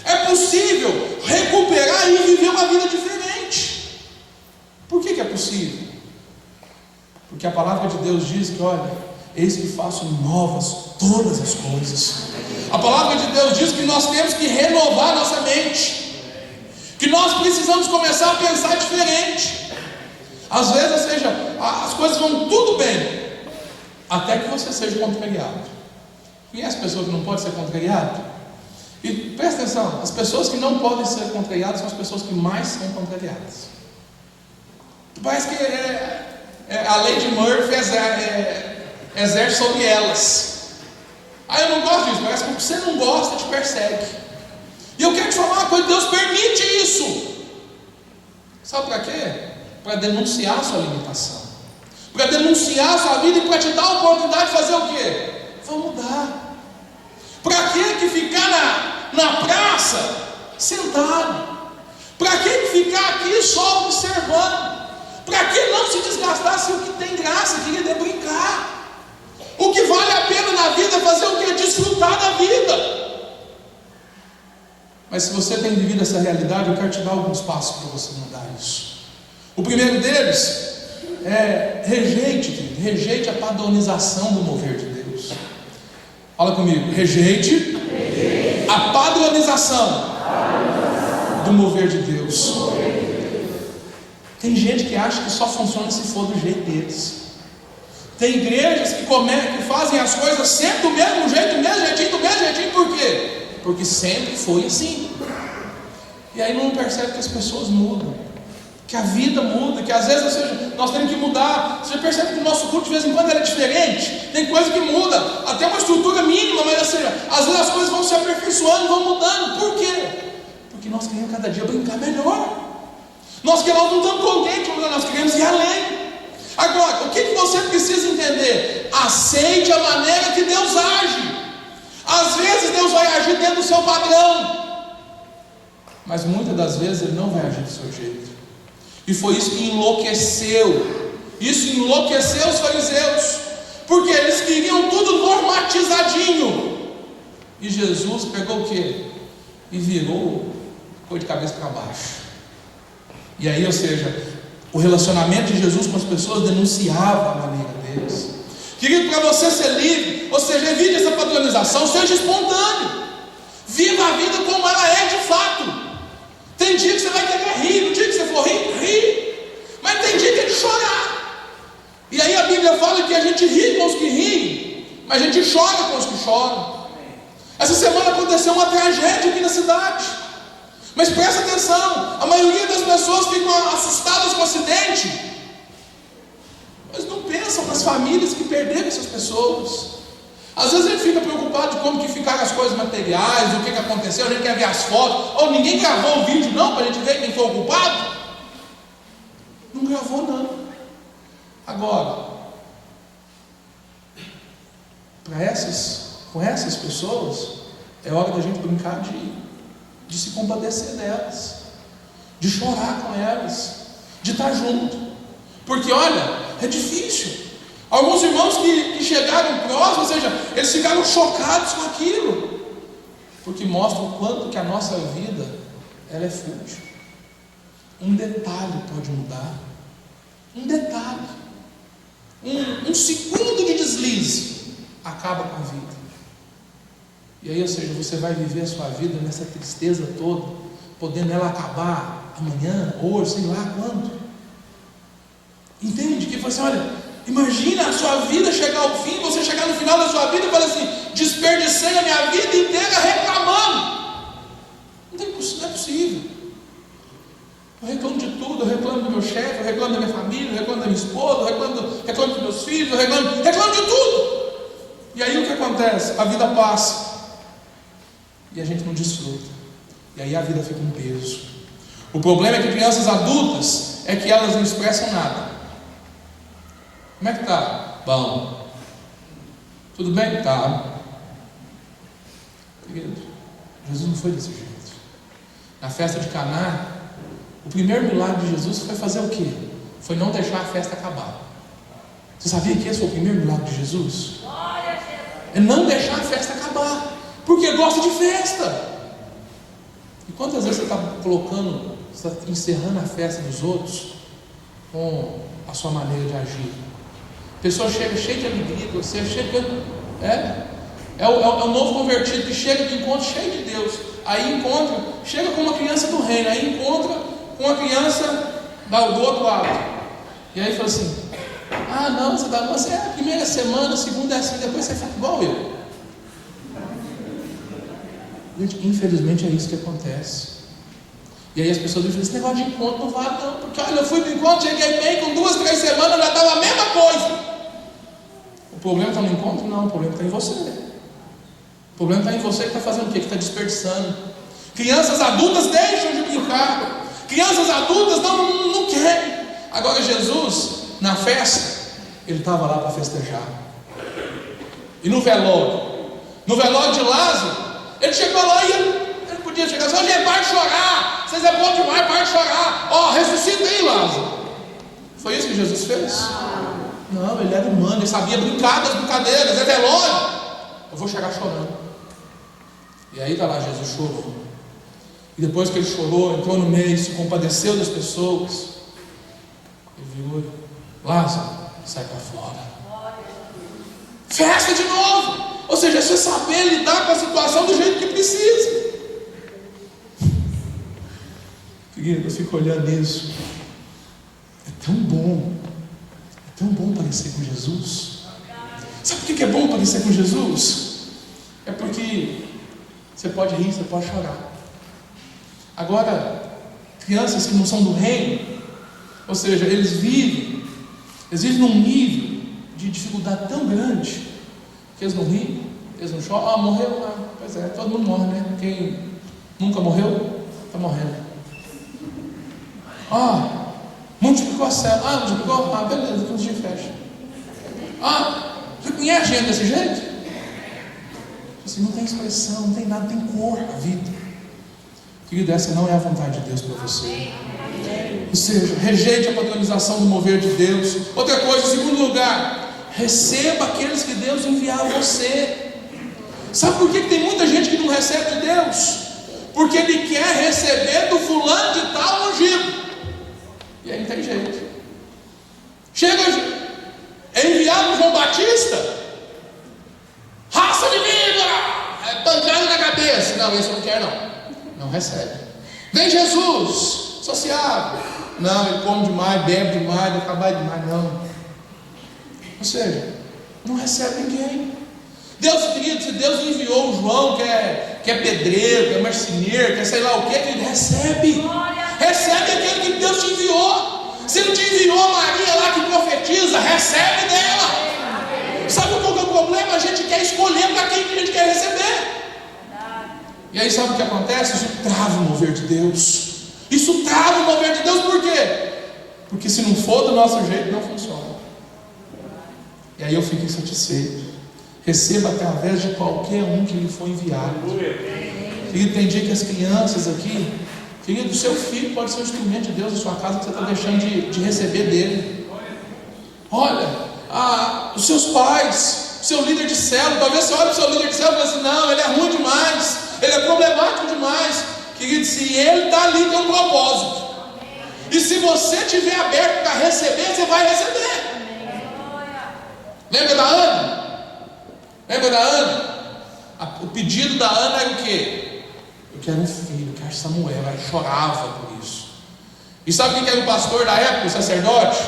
É possível recuperar e viver uma vida diferente. Por que é possível? Porque a palavra de Deus diz que, olha, eis que faço novas todas as coisas. A palavra de Deus diz que nós temos que renovar nossa mente, que nós precisamos começar a pensar diferente. Às vezes, ou seja, as coisas vão tudo bem, até que você seja contrariado. Conhece pessoa que não pode ser contrariada? E presta atenção, as pessoas que não podem ser contrariadas são as pessoas que mais são contrariadas. Parece que a lei de Murphy exerce sobre elas. Eu não gosto disso, parece que o que você não gosta te persegue. E eu quero te falar uma coisa, Deus permite isso. Sabe para quê? Para denunciar a sua limitação, para denunciar a sua vida e para te dar a oportunidade de fazer o quê? Vamos mudar. Para que ficar na praça sentado? Para que ficar aqui só observando? Para que não se desgastar se o que tem graça queria brincar? O que vale a pena na vida é fazer o que? Desfrutar da vida. Mas se você tem vivido essa realidade, eu quero te dar alguns passos para você mudar isso. O primeiro deles é rejeite, querido, rejeite a padronização do mover de Deus. Fala comigo, rejeite a padronização do mover de Deus. Tem gente que acha que só funciona se for do jeito deles. Tem igrejas que fazem as coisas sempre do mesmo jeito, do mesmo jeitinho, por quê? Porque sempre foi assim. E aí não percebe que as pessoas mudam, que a vida muda, que às vezes, ou seja, nós temos que mudar. Você percebe que o nosso culto de vez em quando é diferente, tem coisa que muda, até uma estrutura mínima, mas ou seja, às vezes as coisas vão se aperfeiçoando, vão mudando. Por quê? Porque nós queremos cada dia brincar melhor. Nós não estamos contentes, nós queremos ir além. Agora, o que você precisa entender? Aceite a maneira que Deus age. Às vezes Deus vai agir dentro do seu padrão, mas muitas das vezes Ele não vai agir do seu jeito. E foi isso que enlouqueceu. Isso enlouqueceu os fariseus, porque eles queriam tudo normatizadinho. E Jesus pegou o quê? E virou, ficou de cabeça para baixo. E aí, ou seja, o relacionamento de Jesus com as pessoas denunciava a maneira deles. Querido, para você ser livre, ou seja, evite essa padronização, seja espontâneo. Viva a vida como ela é de fato. Tem dia que você vai querer rir, no dia que você for rir. Mas tem dia que é de chorar. E aí a Bíblia fala que a gente ri com os que riem, mas a gente chora com os que choram. Essa semana aconteceu uma tragédia aqui na cidade. Mas presta atenção, a maioria das pessoas ficam assustadas com o acidente, mas não pensam nas famílias que perderam essas pessoas. Às vezes a gente fica preocupado de como que ficaram as coisas materiais, o que aconteceu, a gente quer ver as fotos, ou ninguém gravou o vídeo não, para a gente ver quem foi o culpado. Não gravou não. Agora, com essas pessoas, é hora da gente brincar de se compadecer delas, de chorar com elas, de estar junto. Porque olha, é difícil. Alguns irmãos que chegaram próximos, ou seja, eles ficaram chocados com aquilo, porque mostra o quanto que a nossa vida ela é fútil. Um detalhe pode mudar. Um detalhe, um segundo de deslize acaba com a vida. E aí, ou seja, você vai viver a sua vida nessa tristeza toda, podendo ela acabar amanhã, hoje, sei lá quando. Entende? Que você, olha, imagina a sua vida chegar ao fim, você chegar no final da sua vida e falar assim: desperdicei a minha vida inteira reclamando. Não é possível. Eu reclamo de tudo, eu reclamo do meu chefe, eu reclamo da minha família, eu reclamo da minha esposa, eu reclamo dos meus filhos, eu reclamo de tudo. E aí o que acontece? A vida passa e a gente não desfruta, e aí a vida fica um peso. O problema é que crianças adultas é que elas não expressam nada. Como é que tá? Bom. Tudo bem? Tá. Querido, Jesus não foi desse jeito. Na festa de Caná, o primeiro milagre de Jesus foi fazer o quê? Foi não deixar a festa acabar. Você sabia que esse foi o primeiro milagre de Jesus? É não deixar a festa acabar, porque gosta de festa. E quantas vezes você está você está encerrando a festa dos outros com a sua maneira de agir? A pessoa chega cheia de alegria, você chega, é o novo convertido que chega de encontro cheio de Deus, aí chega com uma criança do reino, aí encontra com uma criança do outro lado, e aí fala assim: ah não, você é a primeira semana, a segunda é assim, depois você fica igual eu. Gente, infelizmente é isso que acontece. E aí as pessoas dizem, esse negócio de encontro não vale não, porque olha, eu fui para o encontro, cheguei bem, com 2, 3 semanas já estava a mesma coisa. O problema está no encontro? Não, o problema está em você. O problema está em você que está fazendo o quê? Que está desperdiçando. Crianças adultas deixam de brincar. Crianças adultas não querem. Agora Jesus, na festa, ele estava lá para festejar. E no velório de Lázaro, ele chegou lá e ele podia chegar assim, gente, para de chorar, vocês é bom demais, para de chorar, ressuscita aí, Lázaro. Foi isso que Jesus fez? Não, ele era humano, ele sabia brincar das brincadeiras, é velório, eu vou chegar chorando. E aí está lá, Jesus chorou. E depois que ele chorou, entrou no meio, se compadeceu das pessoas, ele virou, Lázaro, sai para fora. Festa de novo. Ou seja, você saber lidar com a situação do jeito que precisa. Querido, eu fico olhando isso. É tão bom parecer com Jesus. Sabe por que é bom parecer com Jesus? É porque você pode rir, você pode chorar. Agora, crianças que não são do reino, ou seja, eles vivem num nível de dificuldade tão grande que eles não riem, eles não choram. Morreu? Pois é, todo mundo morre, né? Quem nunca morreu, está morrendo. Multiplicou a célula. Multiplicou? Beleza, quando a gente fecha. Você conhece gente desse jeito? Assim, não tem expressão, não tem nada, não tem cor a vida. Querido, essa não é a vontade de Deus para você. Ou seja, rejeite a padronização do mover de Deus. Outra coisa, em segundo lugar, receba aqueles que Deus enviar a você. Sabe por que tem muita gente que não recebe de Deus? Porque ele quer receber do fulano de tal ungido. E aí não tem jeito. Chega, é enviado João Batista, raça de víbora, pancada na cabeça. Não, esse eu não quero não. Não recebe. Vem Jesus, sociável. Não, ele come demais, bebe demais, vai acabar demais. Não. Ou seja, não recebe ninguém. Deus, querido, se Deus enviou o João, que é pedreiro, que é marceneiro, que é sei lá o que ele recebe. Recebe aquele que Deus te enviou. Se ele te enviou a Maria lá que profetiza, recebe dela. Sabe qual que é o problema? A gente quer escolher para quem que a gente quer receber. E aí sabe o que acontece? Isso trava o mover de Deus. Isso trava o mover de Deus, por quê? Porque se não for do nosso jeito, não funciona. E aí eu fico insatisfeito. Receba através de qualquer um que lhe for enviado. Querido, tem dia que as crianças aqui, querido, o seu filho pode ser um instrumento de Deus na sua casa que você está deixando de receber dele. Olha, os seus pais, o seu líder de célula, talvez você olhe para o seu líder de célula e fale assim, não, ele é ruim demais, ele é problemático demais. Querido, se ele está ali, tem um propósito. E se você estiver aberto para receber, você vai receber. Lembra da Ana? Lembra da Ana? O pedido da Ana era o quê? Eu quero um filho, eu quero Samuel. Ela chorava por isso. E sabe quem era o pastor da época, o sacerdote?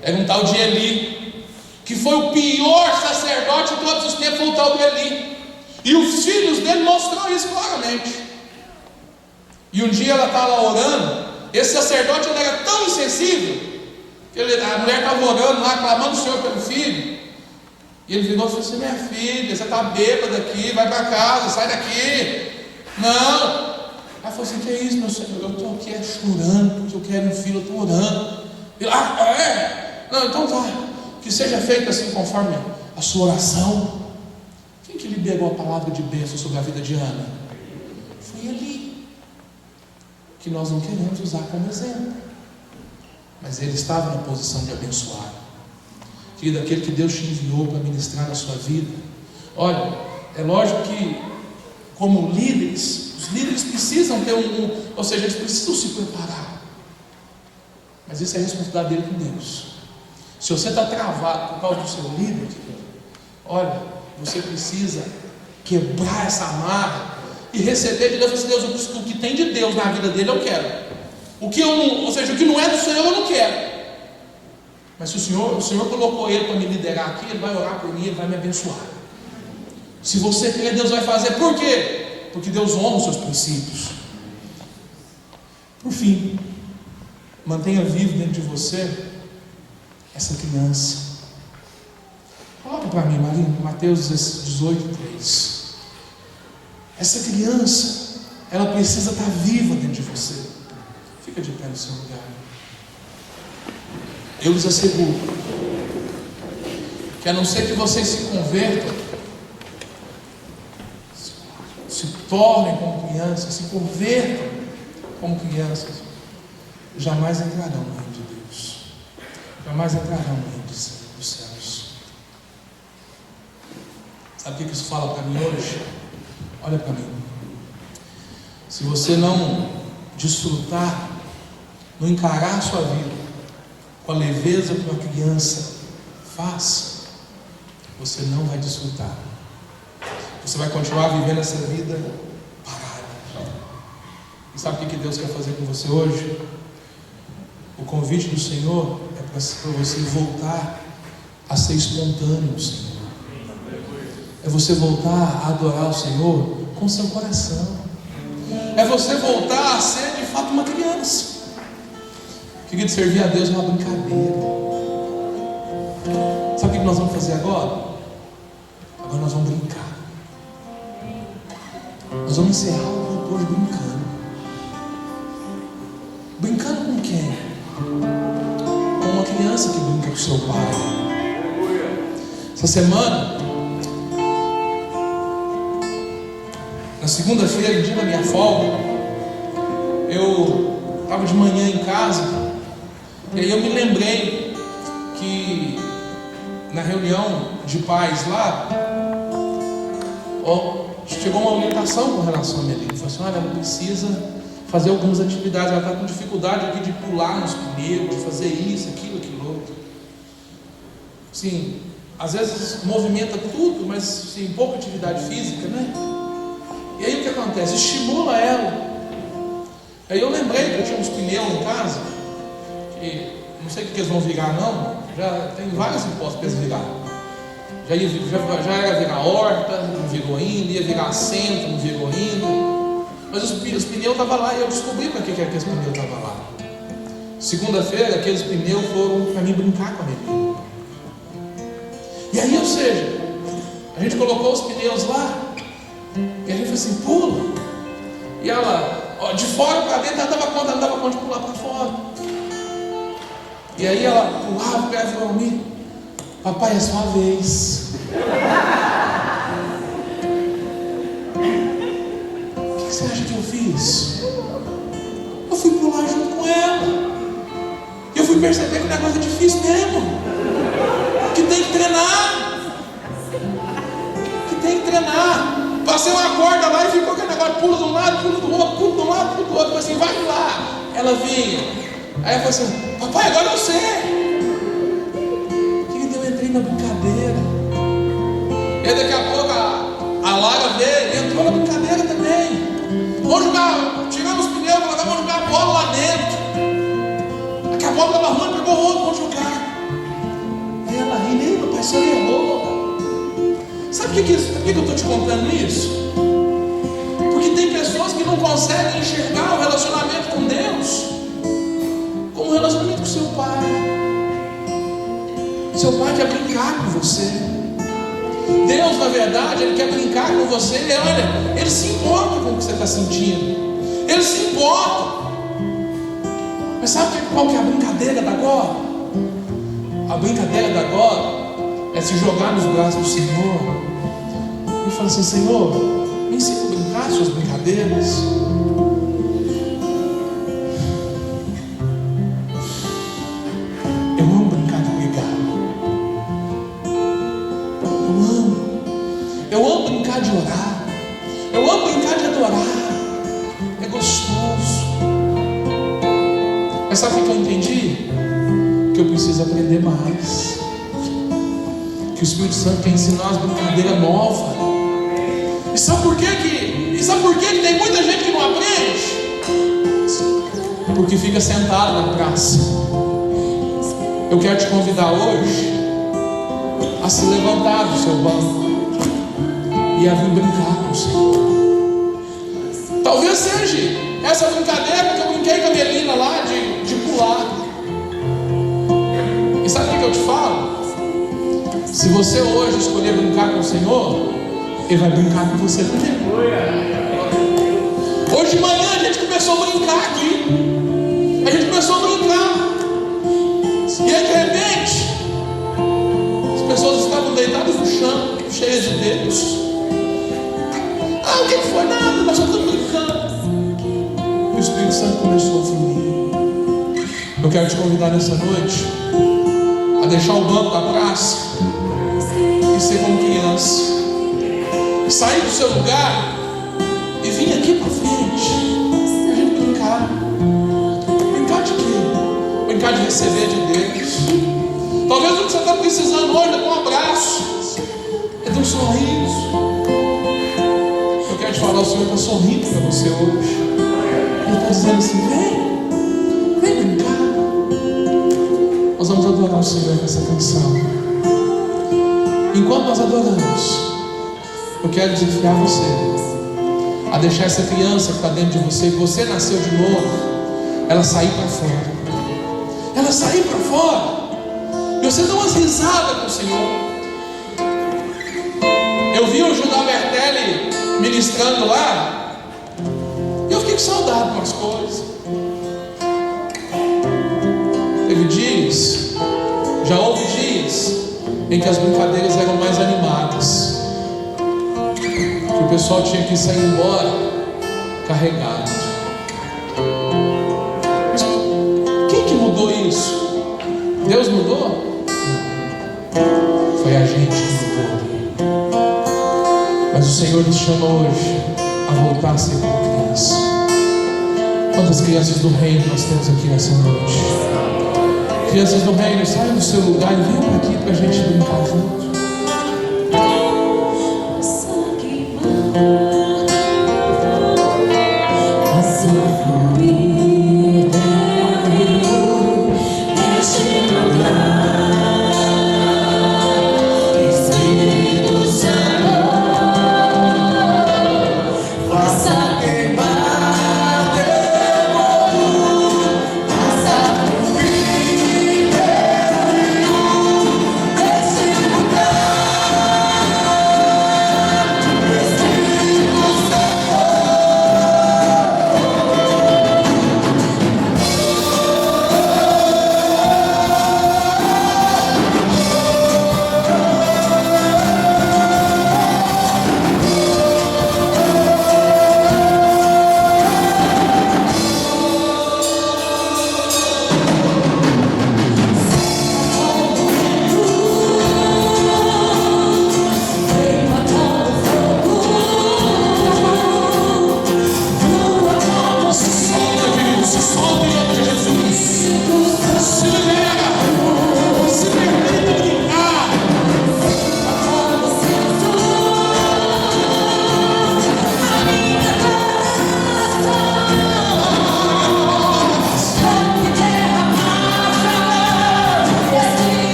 Era um tal de Eli, que foi o pior sacerdote de todos os tempos, foi o tal do Eli. E os filhos dele mostrou isso claramente. E um dia ela estava lá orando. Esse sacerdote ele era tão insensível que a mulher estava orando lá, clamando o Senhor pelo filho. E ele virou e falou assim, minha filha, você está bêbada aqui, vai para casa, sai daqui. Não. Ela falou assim, que é isso, meu Senhor? Eu estou aqui chorando, porque eu quero um filho, eu estou orando. Ele, não, então tá, que seja feito assim conforme a sua oração. Quem que liberou a palavra de bênção sobre a vida de Ana? Foi Eli, que nós não queremos usar como exemplo, mas ele estava na posição de abençoar. Querido, aquele que Deus te enviou para ministrar na sua vida. Olha, é lógico que como líderes, os líderes precisam ter ou seja, eles precisam se preparar, mas isso é responsabilidade dele com Deus. Se você está travado por causa do seu líder, querido, olha, você precisa quebrar essa amarra e receber de Deus. Assim, Deus, o que tem de Deus na vida dele eu quero. O que não é do Senhor eu não quero. Mas se o Senhor colocou ele para me liderar aqui, ele vai orar por mim, ele vai me abençoar. Se você crer, Deus vai fazer. Por quê? porque Deus honra os seus princípios. Por fim, mantenha vivo dentro de você essa criança. Coloca para mim, Marinho, Mateus 18:3. Essa criança, ela precisa estar viva dentro de você. Fica de pé no seu lugar. Eu lhes asseguro que a não ser que vocês se convertam, se tornem como crianças, se convertam como crianças, jamais entrarão no reino de Deus, jamais entrarão no reino dos céus. Sabe o que isso fala para mim hoje? Olha para mim. Se você não desfrutar, não encarar a sua vida com a leveza que uma criança faz, você não vai desfrutar. Você vai continuar vivendo essa vida parada. E sabe o que Deus quer fazer com você hoje? O convite do Senhor é para você voltar a ser espontâneo no Senhor. É você voltar a adorar o Senhor com seu coração. É você voltar a ser de fato uma criança. Querido, servir a Deus é uma brincadeira. Sabe o que nós vamos fazer agora? Agora nós vamos brincar. Nós vamos encerrar o culto hoje brincando. Brincando com quem? Com uma criança que brinca com seu pai. Essa semana, na segunda-feira, dia da minha folga, eu estava de manhã em casa. E aí eu me lembrei que na reunião de pais lá, chegou uma orientação com relação a minha filha. Falou assim: olha, ela precisa fazer algumas atividades, ela está com dificuldade aqui de pular nos pneus, de fazer isso, aquilo outro. Sim, às vezes movimenta tudo, mas sim, pouca atividade física, né? E aí o que acontece? Estimula ela. Aí eu lembrei que eu tinha uns pneus em casa, que não sei o que eles vão virar não, já tem vários impostos para eles virar. Já era virar horta, não virou ainda, ia virar assento, não virou ainda. Mas os pneus estavam lá e eu descobri para que aqueles pneus estavam lá. Segunda-feira, aqueles pneus foram para mim brincar com a minha filha. E aí, ou seja, a gente colocou os pneus lá e a gente falou assim: pula. E ela, de fora para dentro, ela não dava conta de pular para fora. E aí ela pulava, ela falou: mim, papai, é sua vez. O que você acha que eu fiz? Eu fui pular junto com ela. E eu fui perceber que o negócio é difícil mesmo. Que tem que treinar. Passei uma corda lá e ficou aquele negócio: pula de um lado, pula do outro, pula de um lado, pula do outro. Eu falei assim: vai lá. Ela vinha. Aí eu falei assim: papai, agora eu sei. Eu entrei na brincadeira. E daqui a pouco a Lara veio e entrou na brincadeira também. Vamos jogar, tiramos os pneus, vamos jogar a bola lá dentro. Daqui a bola estava ruim, pegou outro, vamos jogar. Aí ela riu: papai, você errou. Sabe por que eu estou te contando isso? Porque tem pessoas que não conseguem enxergar o relacionamento com Deus como um relacionamento com seu pai. Seu pai quer brincar com você. Deus, na verdade, Ele quer brincar com você. Olha, Ele se importa com o que você está sentindo. Ele se importa. Mas sabe qual que é a brincadeira da agora? A brincadeira da agora é se jogar nos braços do Senhor e falar assim: Senhor, me ensina a brincar suas brincadeiras. Eu amo brincar de orar. Eu amo brincar de adorar. É gostoso. Mas sabe o que eu entendi? Que eu preciso aprender mais. Que o Espírito Santo quer ensinar as brincadeiras novas. E sabe por que tem muita gente que não aprende? Porque fica sentado na praça. Eu quero te convidar hoje a se levantar do seu banco e a vir brincar com o Senhor. Talvez seja essa brincadeira que eu brinquei com a Melina lá de pular. E sabe o que eu te falo? Se você hoje escolher brincar com o Senhor, Ele vai brincar com você também. Hoje de manhã a gente começou a brincar aqui. A gente começou a brincar. E aí de repente, as pessoas estavam deitadas no chão, cheias de dedos. Ah, o que foi? Nada, nós só estamos brincando. E o Espírito Santo começou a fluir. Eu quero te convidar nessa noite a deixar o banco da praça e ser como criança. Sair do seu lugar e vir aqui para frente e a gente brincar. Brincar de quê? Brincar de receber de Deus. Talvez o que você está precisando hoje é de um abraço, é de um sorriso. Eu quero te falar, o Senhor está sorrindo para você hoje. Ele está dizendo assim: vem brincar. Nós vamos adorar o Senhor com essa canção. Enquanto nós adoramos, eu quero desafiar você a deixar essa criança que está dentro de você, que você nasceu de novo, ela sair para fora. Ela sair para fora. E você dá umas risadas com o Senhor. Eu vi o Judá Bertelli ministrando lá, e eu fiquei com saudade de umas coisas. Teve dias, já houve dias, em que as brincadeiras eram mais animadas, que o pessoal tinha que sair embora carregado. Mas quem que mudou isso? Deus mudou? Foi a gente que mudou. Mas o Senhor nos chama hoje a voltar a ser como criança. Quantas crianças do reino nós temos aqui nessa noite? Crianças do reino, saiam do seu lugar e venham aqui para a gente brincar junto. Lugar.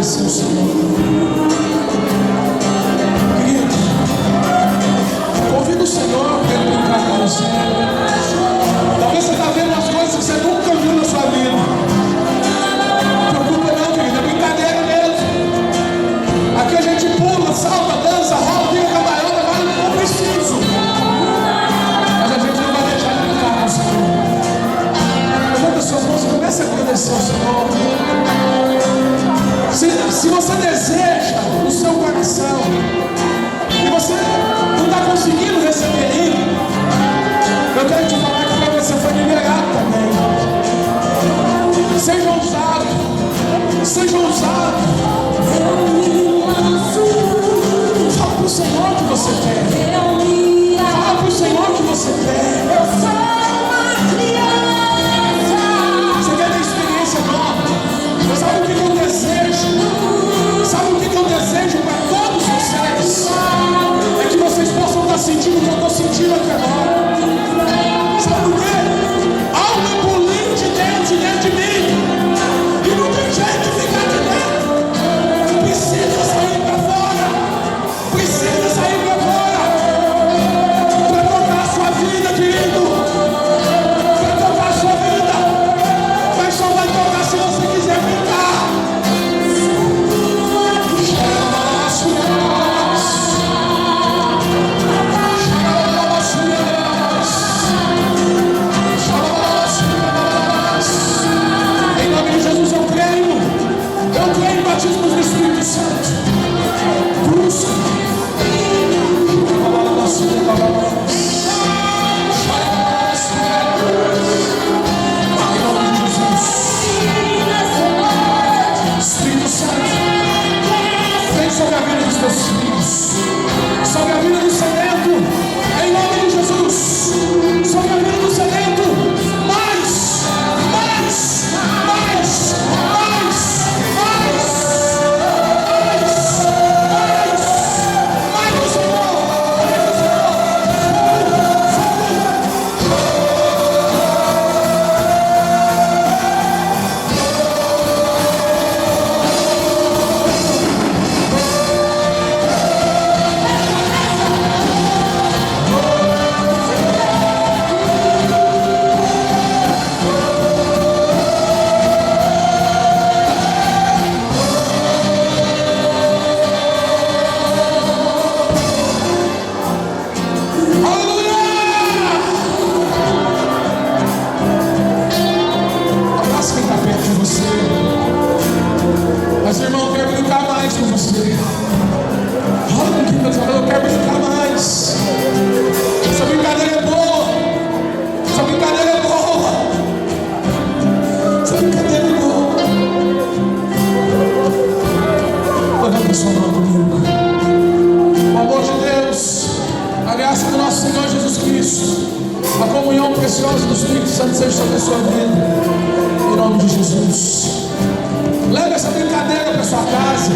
agradecer o Senhor. Querido, convida o Senhor para Ele brincar com você. Talvez você está vendo umas coisas que você nunca viu na sua vida. Não preocupa não, querido, é brincadeira mesmo. Aqui a gente pula, salta, dança, rola, vira cambalhota, mas não preciso. Mas a gente não vai deixar de brincar com o Senhor. Levanta suas mãos e comece a agradecer ao Senhor. Se você deseja no seu coração e você não está conseguindo receber Ele, eu quero te falar que para você foi liberado também. Seja ousado, seja ousado. Fala para o Senhor que você quer. Fala para o Senhor que você quer. Você quer ter experiência nova? Sabe o que eu desejo? Sabe o que eu desejo para todos vocês? É que vocês possam estar sentindo o que eu estou sentindo aqui agora. Sabe por quê? Há uma poluente de Deus dentro de mim. E não tem jeito de ficar aqui dentro. Precisa sair para fora. Precisa sair para fora. Para tocar a sua vida, querido. Para tocar a sua vida. Mas só vai tocar se você quiser brincar. Em nome de Jesus eu creio em batismo do Espírito Santo. Busca. Em nome de Jesus. Espírito Santo, vem sobre a vida dos teus filhos, sobre a vida do sedento, em nome de Jesus, sobre a vida do sedento, mais, mais, mais, mais, mais, mais, Senhor. Abraça quem está perto de você. Mas irmão, eu quero brincar mais com você. Fala com quem está falando, eu quero brincar mais. Essa brincadeira é boa. Essa brincadeira é boa. Essa brincadeira é boa. Levanta sua mão comigo. O amor de Deus, a graça do nosso Senhor Jesus Cristo, a comunhão preciosa do Espírito Santo seja sobre a sua vida. Em nome de Jesus. Leve essa brincadeira para sua casa.